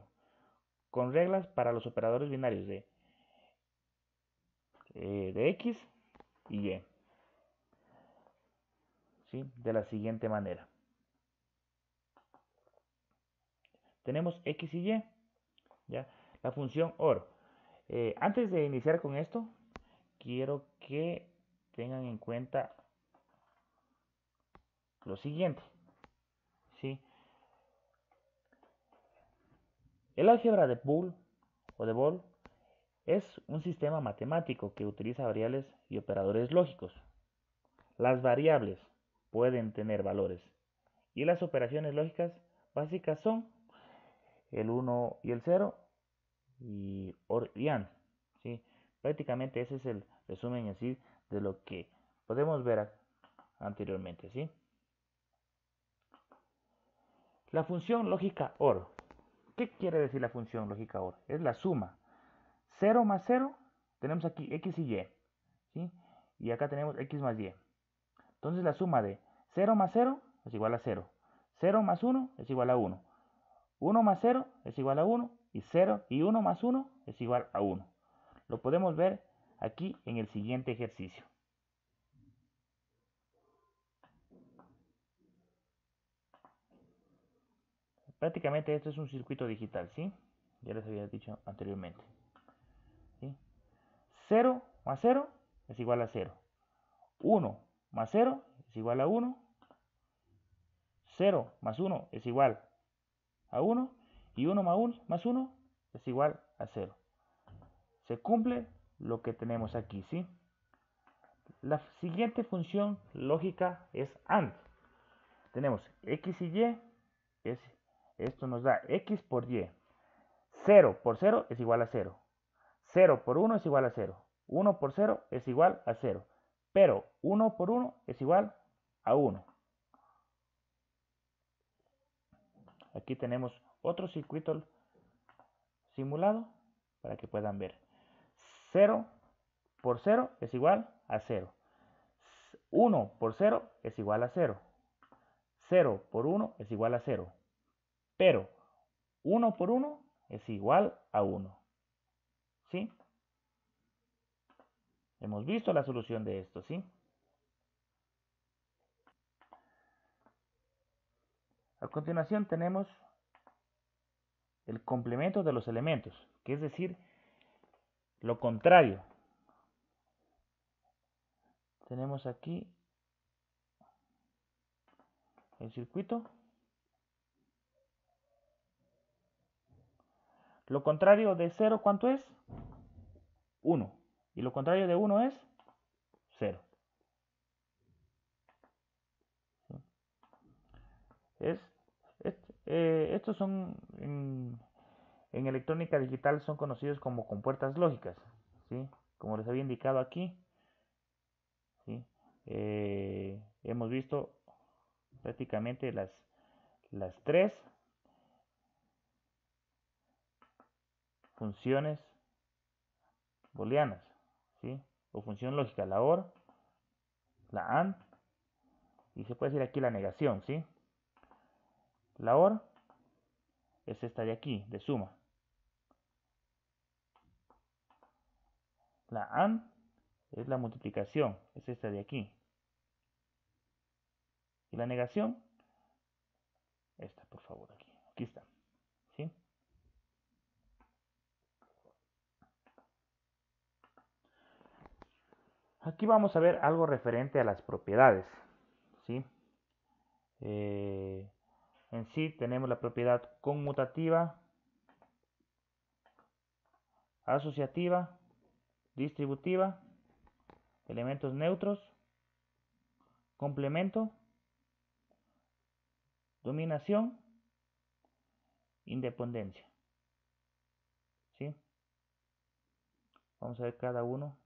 con reglas para los operadores binarios de X y Y, ¿sí? De la siguiente manera. Tenemos X y Y, ¿ya? La función OR. Antes de iniciar con esto, quiero que tengan en cuenta lo siguiente, ¿sí? El álgebra de Boole o de Boole es un sistema matemático que utiliza variables y operadores lógicos. Las variables pueden tener valores y las operaciones lógicas básicas son el 1 y el 0 y OR y AND, ¿sí? Prácticamente ese es el resumen en sí de lo que podemos ver anteriormente, ¿sí? La función lógica OR. ¿Qué quiere decir la función lógica OR? Es la suma. 0 más 0, tenemos aquí X y Y, ¿sí? Y acá tenemos X más Y. Entonces la suma de 0 más 0 es igual a 0. 0 más 1 es igual a 1. 1 más 0 es igual a 1. Y 0 y 1 más 1 es igual a 1. Lo podemos ver aquí en el siguiente ejercicio. Prácticamente esto es un circuito digital, ¿sí? Ya les había dicho anteriormente, ¿sí? 0 más 0 es igual a 0. 1 más 0 es igual a 1. 0 más 1 es igual a 1. Y 1 más 1 es igual a 0. Se cumple lo que tenemos aquí, ¿sí? La siguiente función lógica es AND. Tenemos X y Y, esto nos da X por Y. 0 por 0 es igual a 0. 0 por 1 es igual a 0. 1 por 0 es igual a 0. Pero 1 por 1 es igual a 1. Aquí tenemos otro circuito simulado para que puedan ver. 0 por 0 es igual a 0. 1 por 0 es igual a 0. 0 por 1 es igual a 0. Pero 1 por 1 es igual a 1. ¿Sí? Hemos visto la solución de esto, ¿sí? A continuación tenemos el complemento de los elementos, que es decir, lo contrario. Tenemos aquí el circuito. Lo contrario de 0, ¿cuánto es? 1. Y lo contrario de 1 es 0. Estos son en electrónica digital son conocidos como compuertas lógicas, ¿sí? Como les había indicado aquí, ¿sí? Hemos visto prácticamente las tres funciones booleanas, ¿sí? O función lógica, la OR, la AND, y se puede decir aquí la negación, ¿sí? La OR es esta de aquí, de suma. La AND es la multiplicación, es esta de aquí. Y la negación, esta, por favor, aquí está, ¿sí? Aquí vamos a ver algo referente a las propiedades, ¿sí? En sí tenemos la propiedad conmutativa, asociativa, distributiva, elementos neutros, complemento, dominación, independencia, ¿sí? Vamos a ver cada uno.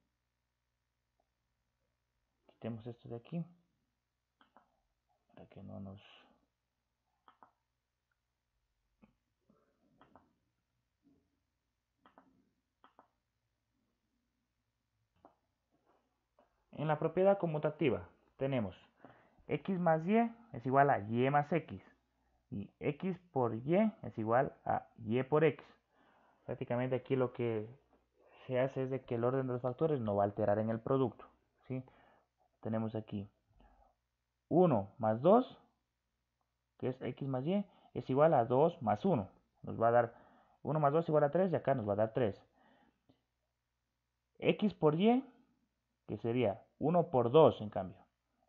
Quitemos esto de aquí para que no nos... En la propiedad conmutativa tenemos x más y es igual a y más x. Y x por y es igual a y por x. Prácticamente aquí lo que se hace es de que el orden de los factores no va a alterar en el producto, ¿sí? Tenemos aquí 1 más 2, que es x más y, es igual a 2 más 1. Nos va a dar 1 más 2 igual a 3 y acá nos va a dar 3. X por y, que sería 1 por 2 en cambio,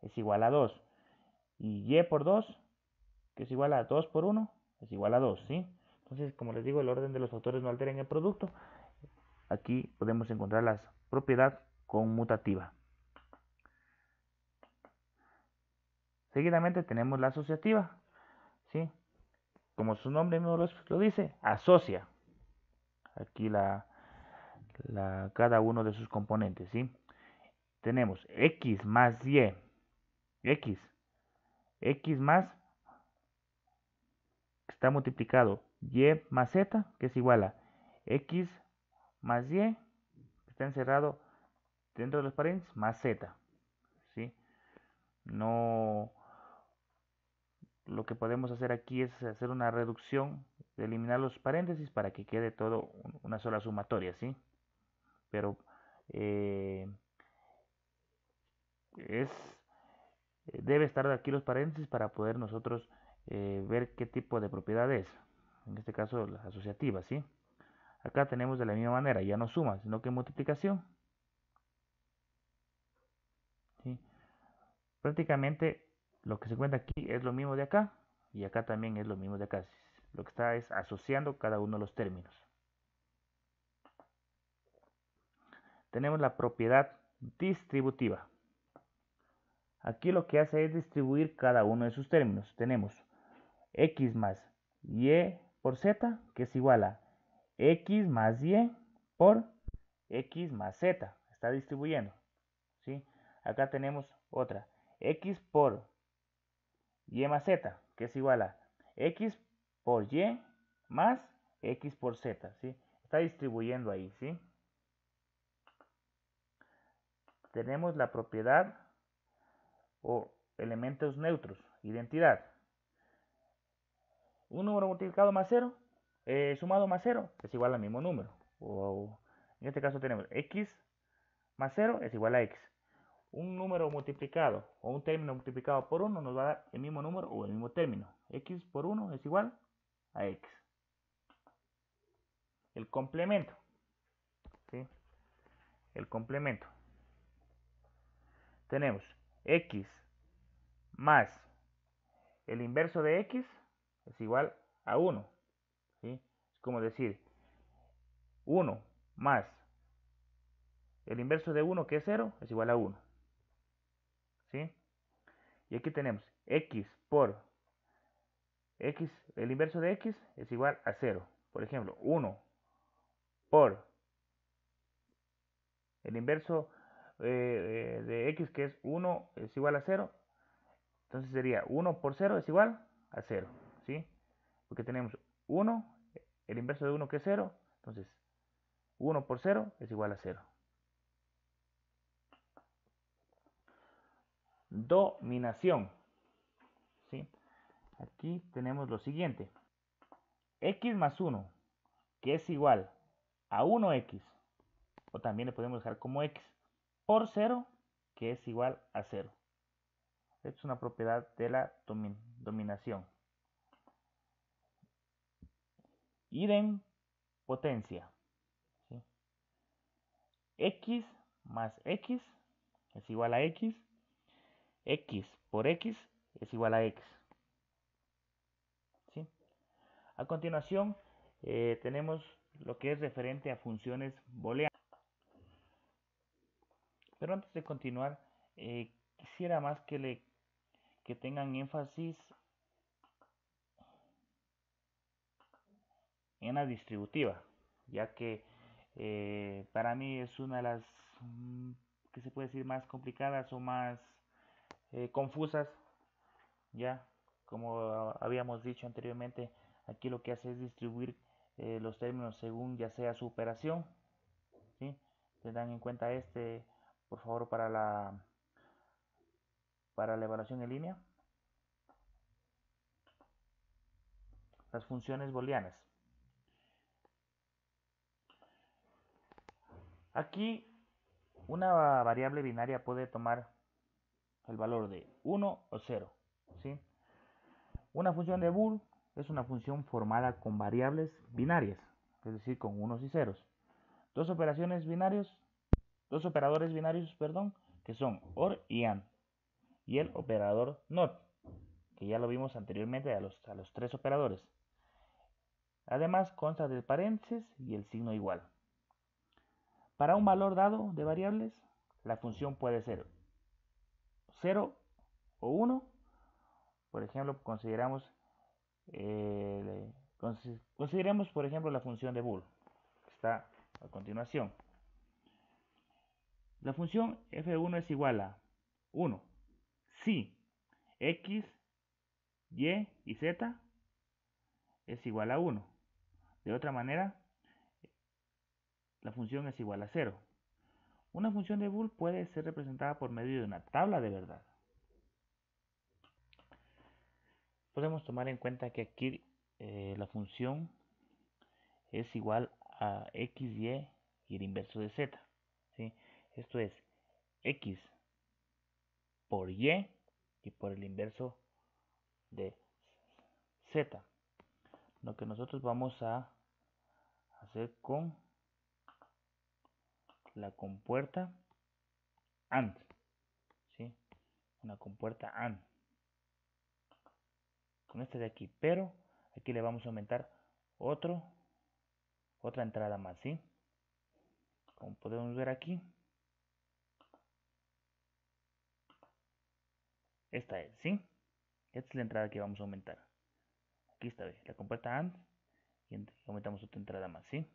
es igual a 2. Y y por 2, que es igual a 2 por 1, es igual a 2, ¿sí? Entonces, como les digo, el orden de los factores no altera en el producto. Aquí podemos encontrar la propiedad conmutativa. Seguidamente tenemos la asociativa, ¿sí? como su nombre mismo lo dice, asocia aquí cada uno de sus componentes, ¿sí? Tenemos x más y, x más, que está multiplicado, y más z, que es igual a x más y, que está encerrado dentro de los paréntesis, más z, ¿sí? No, lo que podemos hacer aquí es hacer una reducción, de eliminar los paréntesis para que quede todo una sola sumatoria, ¿sí? Pero eh, es debe estar aquí los paréntesis para poder nosotros ver qué tipo de propiedad es. En este caso, la asociativa, ¿sí? Acá tenemos de la misma manera, ya no suma, sino que multiplicación, ¿sí? Prácticamente lo que se cuenta aquí es lo mismo de acá, y acá también es lo mismo de acá. Lo que está es asociando cada uno de los términos. Tenemos la propiedad distributiva. Aquí lo que hace es distribuir cada uno de sus términos. Tenemos x más y por z, que es igual a x más y por x más z. Está distribuyendo, ¿sí? Acá tenemos otra, x por y más z, que es igual a x por y más x por z, ¿sí? Está distribuyendo ahí, ¿sí? Tenemos la propiedad o elementos neutros, identidad. Un número multiplicado más 0, sumado más 0, es igual al mismo número. O en este caso tenemos x más 0 es igual a x. Un número multiplicado o un término multiplicado por 1 nos va a dar el mismo número o el mismo término. X por 1 es igual a x. El complemento, ¿sí? El complemento. Tenemos x más el inverso de x es igual a 1, ¿sí? Es como decir 1 más el inverso de 1, que es 0, es igual a 1, ¿sí? Y aquí tenemos x por x, el inverso de x es igual a 0. Por ejemplo, 1 por el inverso de x, que es 1, es igual a 0. Entonces sería 1 por 0 es igual a 0, ¿sí? Porque tenemos 1, el inverso de 1, que es 0. Entonces 1 por 0 es igual a 0. Dominación, ¿sí? Aquí tenemos lo siguiente. X más 1, que es igual a 1x, o también le podemos dejar como x, por 0, que es igual a 0. Esta es una propiedad de la dominación. Idempotencia, ¿sí? X más x es igual a x. X por x es igual a x, ¿sí? A continuación tenemos lo que es referente a funciones booleanas. Pero antes de continuar, quisiera más que tengan énfasis en la distributiva, ya que para mí es una de las que se puede decir más complicadas o más confusas, ya como habíamos dicho anteriormente. Aquí lo que hace es distribuir los términos según ya sea su operación, ¿sí? Tendrán en cuenta por favor, para la evaluación en línea. Las funciones booleanas. Aquí una variable binaria puede tomar el valor de 1 o 0, ¿sí? Una función de bool es una función formada con variables binarias, es decir, con unos y ceros. Dos operadores binarios, perdón, que son OR y AND, y el operador NOT, que ya lo vimos anteriormente a los tres operadores. Además consta del paréntesis y el signo igual. Para un valor dado de variables, la función puede ser 0 o 1. Por ejemplo, consideramos Consideremos, por ejemplo, la función de Boole, que está a continuación. La función f1 es igual a 1 si x, y y z es igual a 1. De otra manera, la función es igual a 0. Una función de Boole puede ser representada por medio de una tabla de verdad. Podemos tomar en cuenta que aquí la función es igual a x, y el inverso de z. ¿Sí? Esto es x por y por el inverso de z. Lo que nosotros vamos a hacer con la compuerta AND. ¿Sí? Una compuerta AND. Con esta de aquí. Pero aquí le vamos a aumentar otra entrada más. ¿Sí? Como podemos ver aquí. Esta es. ¿Sí? Esta es la entrada que vamos a aumentar. Aquí está, la compuerta AND. Y aumentamos otra entrada más. ¿Sí?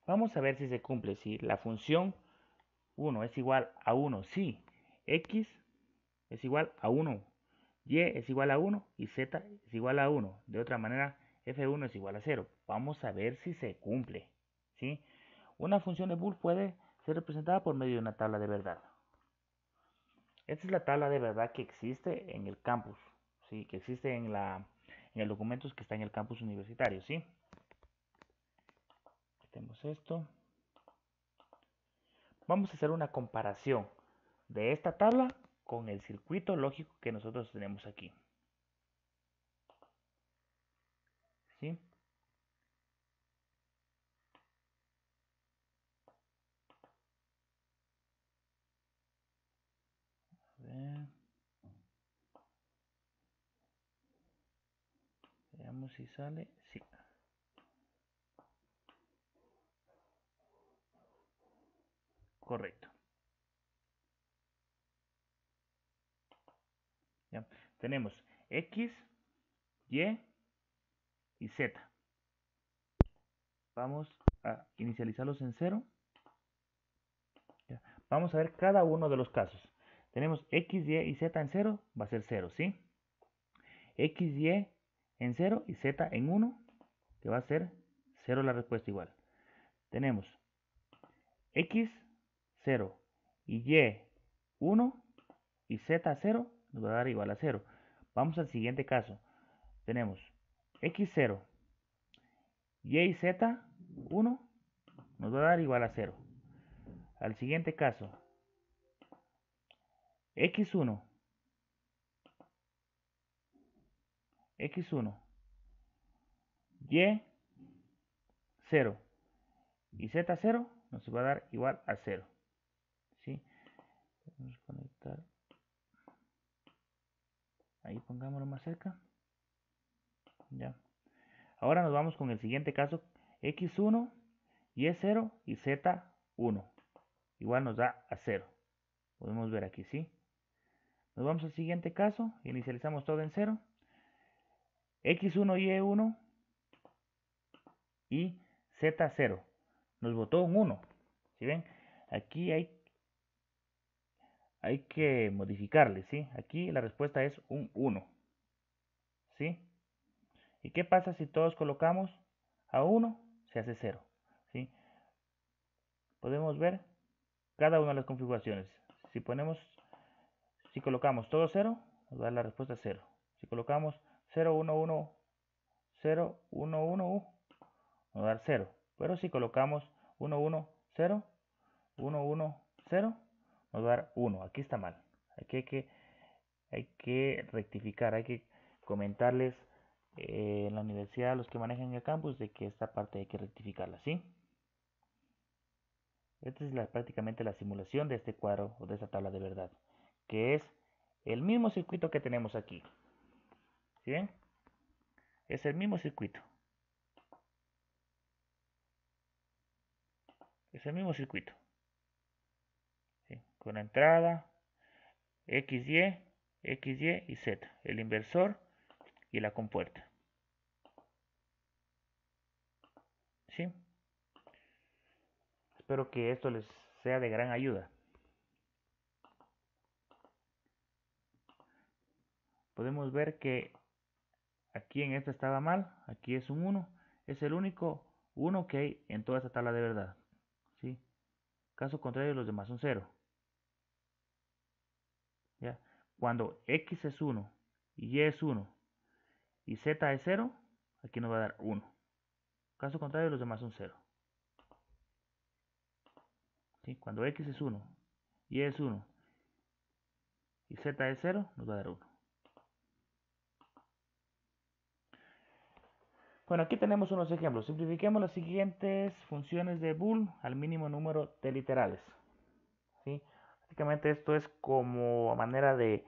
Vamos a ver si se cumple. Si la función 1 es igual a 1, si x es igual a 1, y es igual a 1 y z es igual a 1. De otra manera, f1 es igual a 0. Vamos a ver si se cumple. ¿Sí? Una función de Boole puede ser representada por medio de una tabla de verdad. Esta es la tabla de verdad que existe en el campus. ¿Sí? Que existe en el documento que está en el campus universitario. ¿Sí? Tenemos esto. Vamos a hacer una comparación de esta tabla con el circuito lógico que nosotros tenemos aquí. ¿Sí? A ver. Veamos si sale. Sí. Correcto. ¿Ya? Tenemos X, Y y Z. Vamos a inicializarlos en 0. ¿Ya? Vamos a ver cada uno de los casos. Tenemos X, Y y Z en 0, va a ser 0, ¿sí? X, Y en 0 y Z en 1, que va a ser 0 la respuesta igual. Tenemos X 0 y Y 1 y Z 0 nos va a dar igual a 0. Vamos al siguiente caso. Tenemos X0 y Z 1 nos va a dar igual a 0. Al siguiente caso, X1 Y 0 y Z 0 nos va a dar igual a 0. ¿Sí? Vamos a conectar. Ahí pongámoslo más cerca. Ya. Ahora nos vamos con el siguiente caso. X1, Y0 y Z1. Igual nos da a 0. Podemos ver aquí, ¿sí? Nos vamos al siguiente caso. Inicializamos todo en 0. X1, Y1 y Z0. Nos botó un 1. ¿Sí ven? Aquí hay que modificarle, ¿sí? Aquí la respuesta es un 1. ¿Sí? ¿Y qué pasa si todos colocamos a 1? Se hace 0. ¿Sí? Podemos ver cada una de las configuraciones. Si colocamos todo 0, nos da la respuesta 0. Si colocamos 0, 1, 1, 0, 1, 1, nos va a dar 0. Pero si colocamos 1, 1, 0, 1, 1, 0, nos va a dar 1. Aquí está mal. Aquí hay que rectificar, hay que comentarles en la universidad a los que manejan el campus de que esta parte hay que rectificarla, ¿sí? Esta es prácticamente la simulación de este cuadro o de esta tabla de verdad, que es el mismo circuito que tenemos aquí. ¿Sí ven? Es el mismo circuito. Es el mismo circuito, ¿sí? Con la entrada, XY, XY y Z, el inversor y la compuerta, ¿sí? Espero que esto les sea de gran ayuda. Podemos ver que aquí en esta estaba mal, aquí es un 1, es el único 1 que hay en toda esta tabla de verdad, ¿sí? Caso contrario, los demás son 0. ¿Ya? Cuando X es 1, Y es 1 y Z es 0, aquí nos va a dar 1. Caso contrario, los demás son 0. ¿Sí? Cuando X es 1, Y es 1 y Z es 0, nos va a dar 1. Bueno, aquí tenemos unos ejemplos. Simplifiquemos las siguientes funciones de bool al mínimo número de literales. ¿Sí? Básicamente esto es como manera de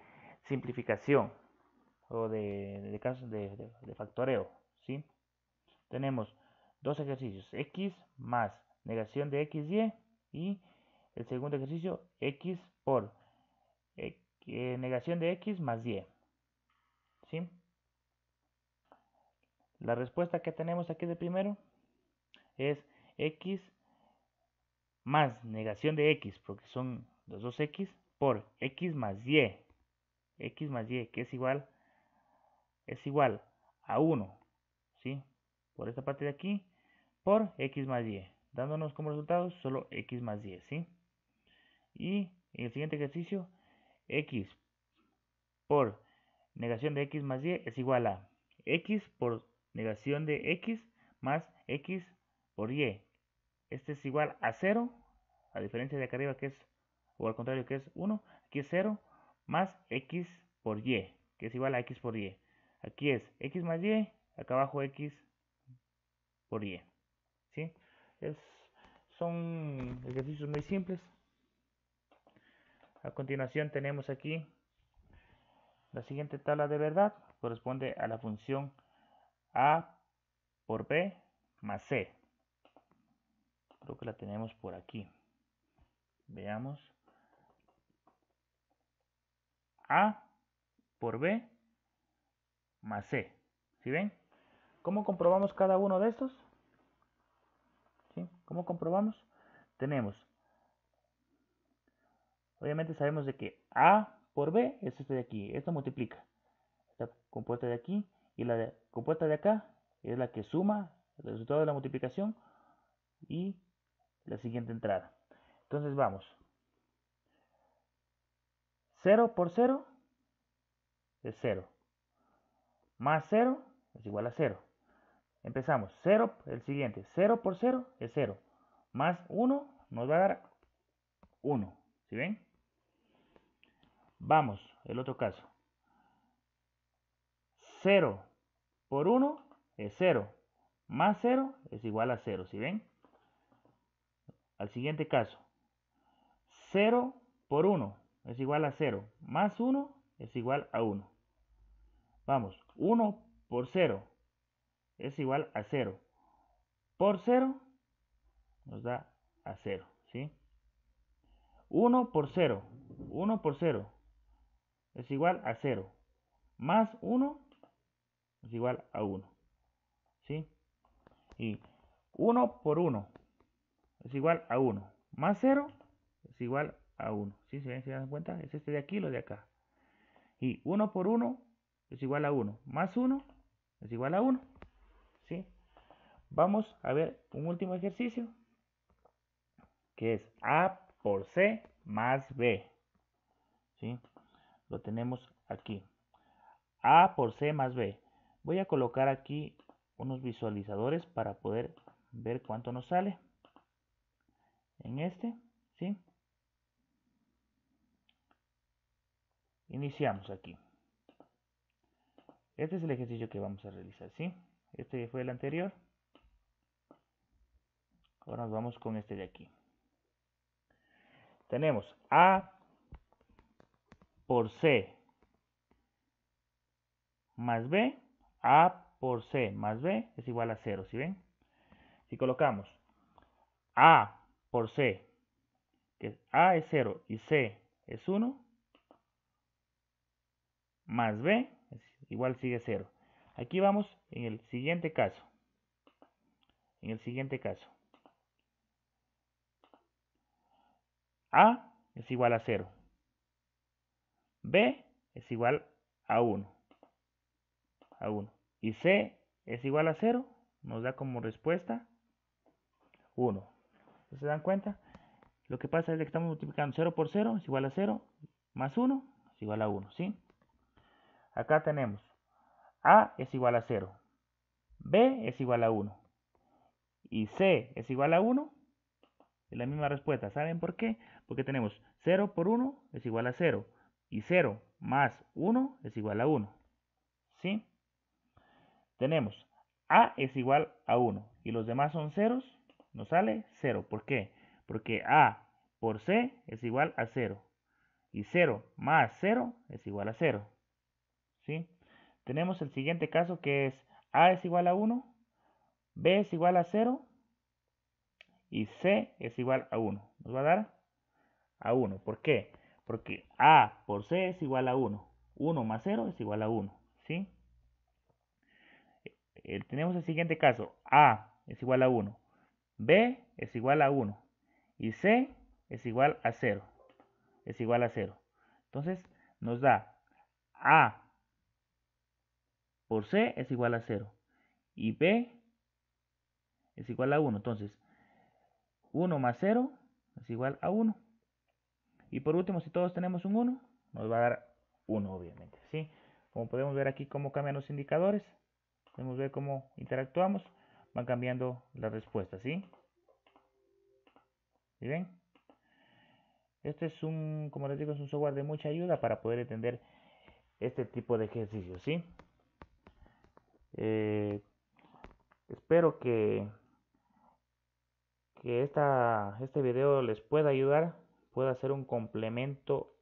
simplificación o de casos de factoreo. ¿Sí? Tenemos dos ejercicios, x más negación de xy y el segundo ejercicio x por negación de x más y. ¿Sí? La respuesta que tenemos aquí de primero es x más negación de x, porque son los dos x, por x más y, que es igual a 1, ¿sí? Por esta parte de aquí, por x más y, dándonos como resultado solo x más y, ¿sí? Y en el siguiente ejercicio, x por negación de x más y es igual a x por negación de x más x por y. Este es igual a 0, a diferencia de acá arriba que es, o al contrario que es 1, aquí es 0 más x por y, que es igual a x por y. Aquí es x más y, acá abajo x por y. ¿Sí? Son ejercicios muy simples. A continuación tenemos aquí la siguiente tabla de verdad, corresponde a la función a por b más c. Creo que la tenemos por aquí. Veamos. A por b más c. ¿Sí ven? ¿Cómo comprobamos cada uno de estos? ¿Sí? ¿Cómo comprobamos? Tenemos, obviamente sabemos de que A por B es este de aquí. Esto multiplica. Esta compuesta de aquí y la compuesta de acá es la que suma el resultado de la multiplicación y la siguiente entrada. Entonces vamos. 0 por 0 es 0. Más 0 es igual a 0. Empezamos. 0, el siguiente. 0 por 0 es 0. Más 1 nos va a dar 1. ¿Sí ven? Vamos, el otro caso. 0 por 1 es 0. Más 0 es igual a 0. ¿Sí ven? Al siguiente caso. 0 por 1 es igual a 0. Más 1 es igual a 1. Vamos. 1 por 0 es igual a 0. Por 0 nos da a 0. ¿Sí? 1 por 0. 1 por 0 es igual a 0. Más 1 es igual a 1. ¿Sí? Y 1 por 1 es igual a 1. Más 0 es igual a 1. ¿Sí? ¿Se dan cuenta? Es este de aquí y lo de acá. Y 1 por 1 es igual a 1. Más 1 es igual a 1. ¿Sí? Vamos a ver un último ejercicio, que es A por C más B. ¿Sí? Lo tenemos aquí. A por C más B. Voy a colocar aquí unos visualizadores para poder ver cuánto nos sale. En este, ¿sí? Iniciamos aquí. Este es el ejercicio que vamos a realizar, ¿sí? Este fue el anterior. Ahora nos vamos con este de aquí. Tenemos A por C más B. A por C más B es igual a 0, ¿sí ven? Si colocamos A por C, que A es 0 y C es 1, más B igual sigue 0. Aquí vamos en el siguiente caso. En el siguiente caso, A es igual a 0. B es igual a 1. Y C es igual a 0. Nos da como respuesta 1. ¿Se dan cuenta? Lo que pasa es que estamos multiplicando 0 por 0 es igual a 0, más 1 es igual a 1, ¿sí? Acá tenemos A es igual a 0, B es igual a 1 y C es igual a 1. Es la misma respuesta. ¿Saben por qué? Porque tenemos 0 por 1 es igual a 0 y 0 más 1 es igual a 1, ¿sí? Tenemos A es igual a 1 y los demás son ceros, nos sale 0. ¿Por qué? Porque A por C es igual a 0 y 0 más 0 es igual a 0, ¿sí? Tenemos el siguiente caso que es A es igual a 1, B es igual a 0 y C es igual a 1. Nos va a dar a 1. ¿Por qué? Porque A por C es igual a 1. 1 más 0 es igual a 1, ¿sí? Tenemos el siguiente caso. A es igual a 1. B es igual a 1. Y C es igual a 0. Es igual a 0. Entonces nos da A por C es igual a 0. Y B es igual a 1. Entonces 1 más 0 es igual a 1. Y por último, si todos tenemos un 1, nos va a dar 1, obviamente, ¿sí? Como podemos ver aquí cómo cambian los indicadores, podemos ver cómo interactuamos, van cambiando las respuestas, ¿sí? ¿Sí ven? Este es como les digo, es un software de mucha ayuda para poder entender este tipo de ejercicios, ¿sí? Espero que este video les pueda ayudar, pueda ser un complemento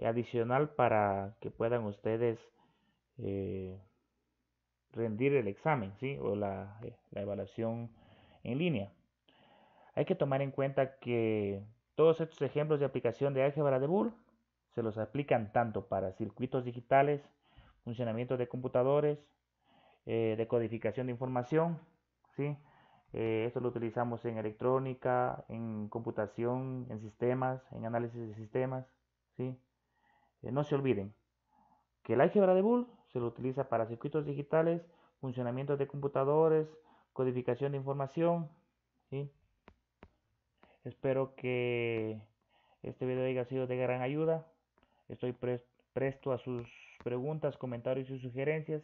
adicional para que puedan ustedes eh, rendir el examen, ¿sí? O la evaluación en línea. Hay que tomar en cuenta que todos estos ejemplos de aplicación de álgebra de Boole se los aplican tanto para circuitos digitales, funcionamiento de computadores, decodificación de información, ¿sí? Esto lo utilizamos en electrónica, en computación, en sistemas, en análisis de sistemas, ¿sí? No se olviden que el álgebra de Boole se lo utiliza para circuitos digitales, funcionamiento de computadores, codificación de información, ¿sí? Espero que este video haya sido de gran ayuda. Estoy presto a sus preguntas, comentarios y sugerencias.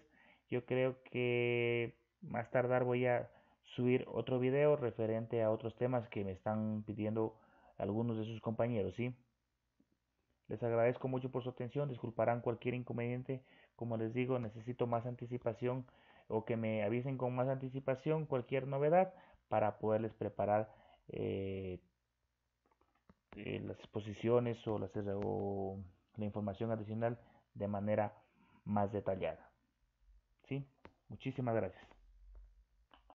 Yo creo que más tardar voy a subir otro video referente a otros temas que me están pidiendo algunos de sus compañeros, ¿sí? Les agradezco mucho por su atención. Disculparán cualquier inconveniente. Como les digo, necesito más anticipación o que me avisen con más anticipación cualquier novedad para poderles preparar eh, las exposiciones o la información adicional de manera más detallada. ¿Sí? Muchísimas gracias.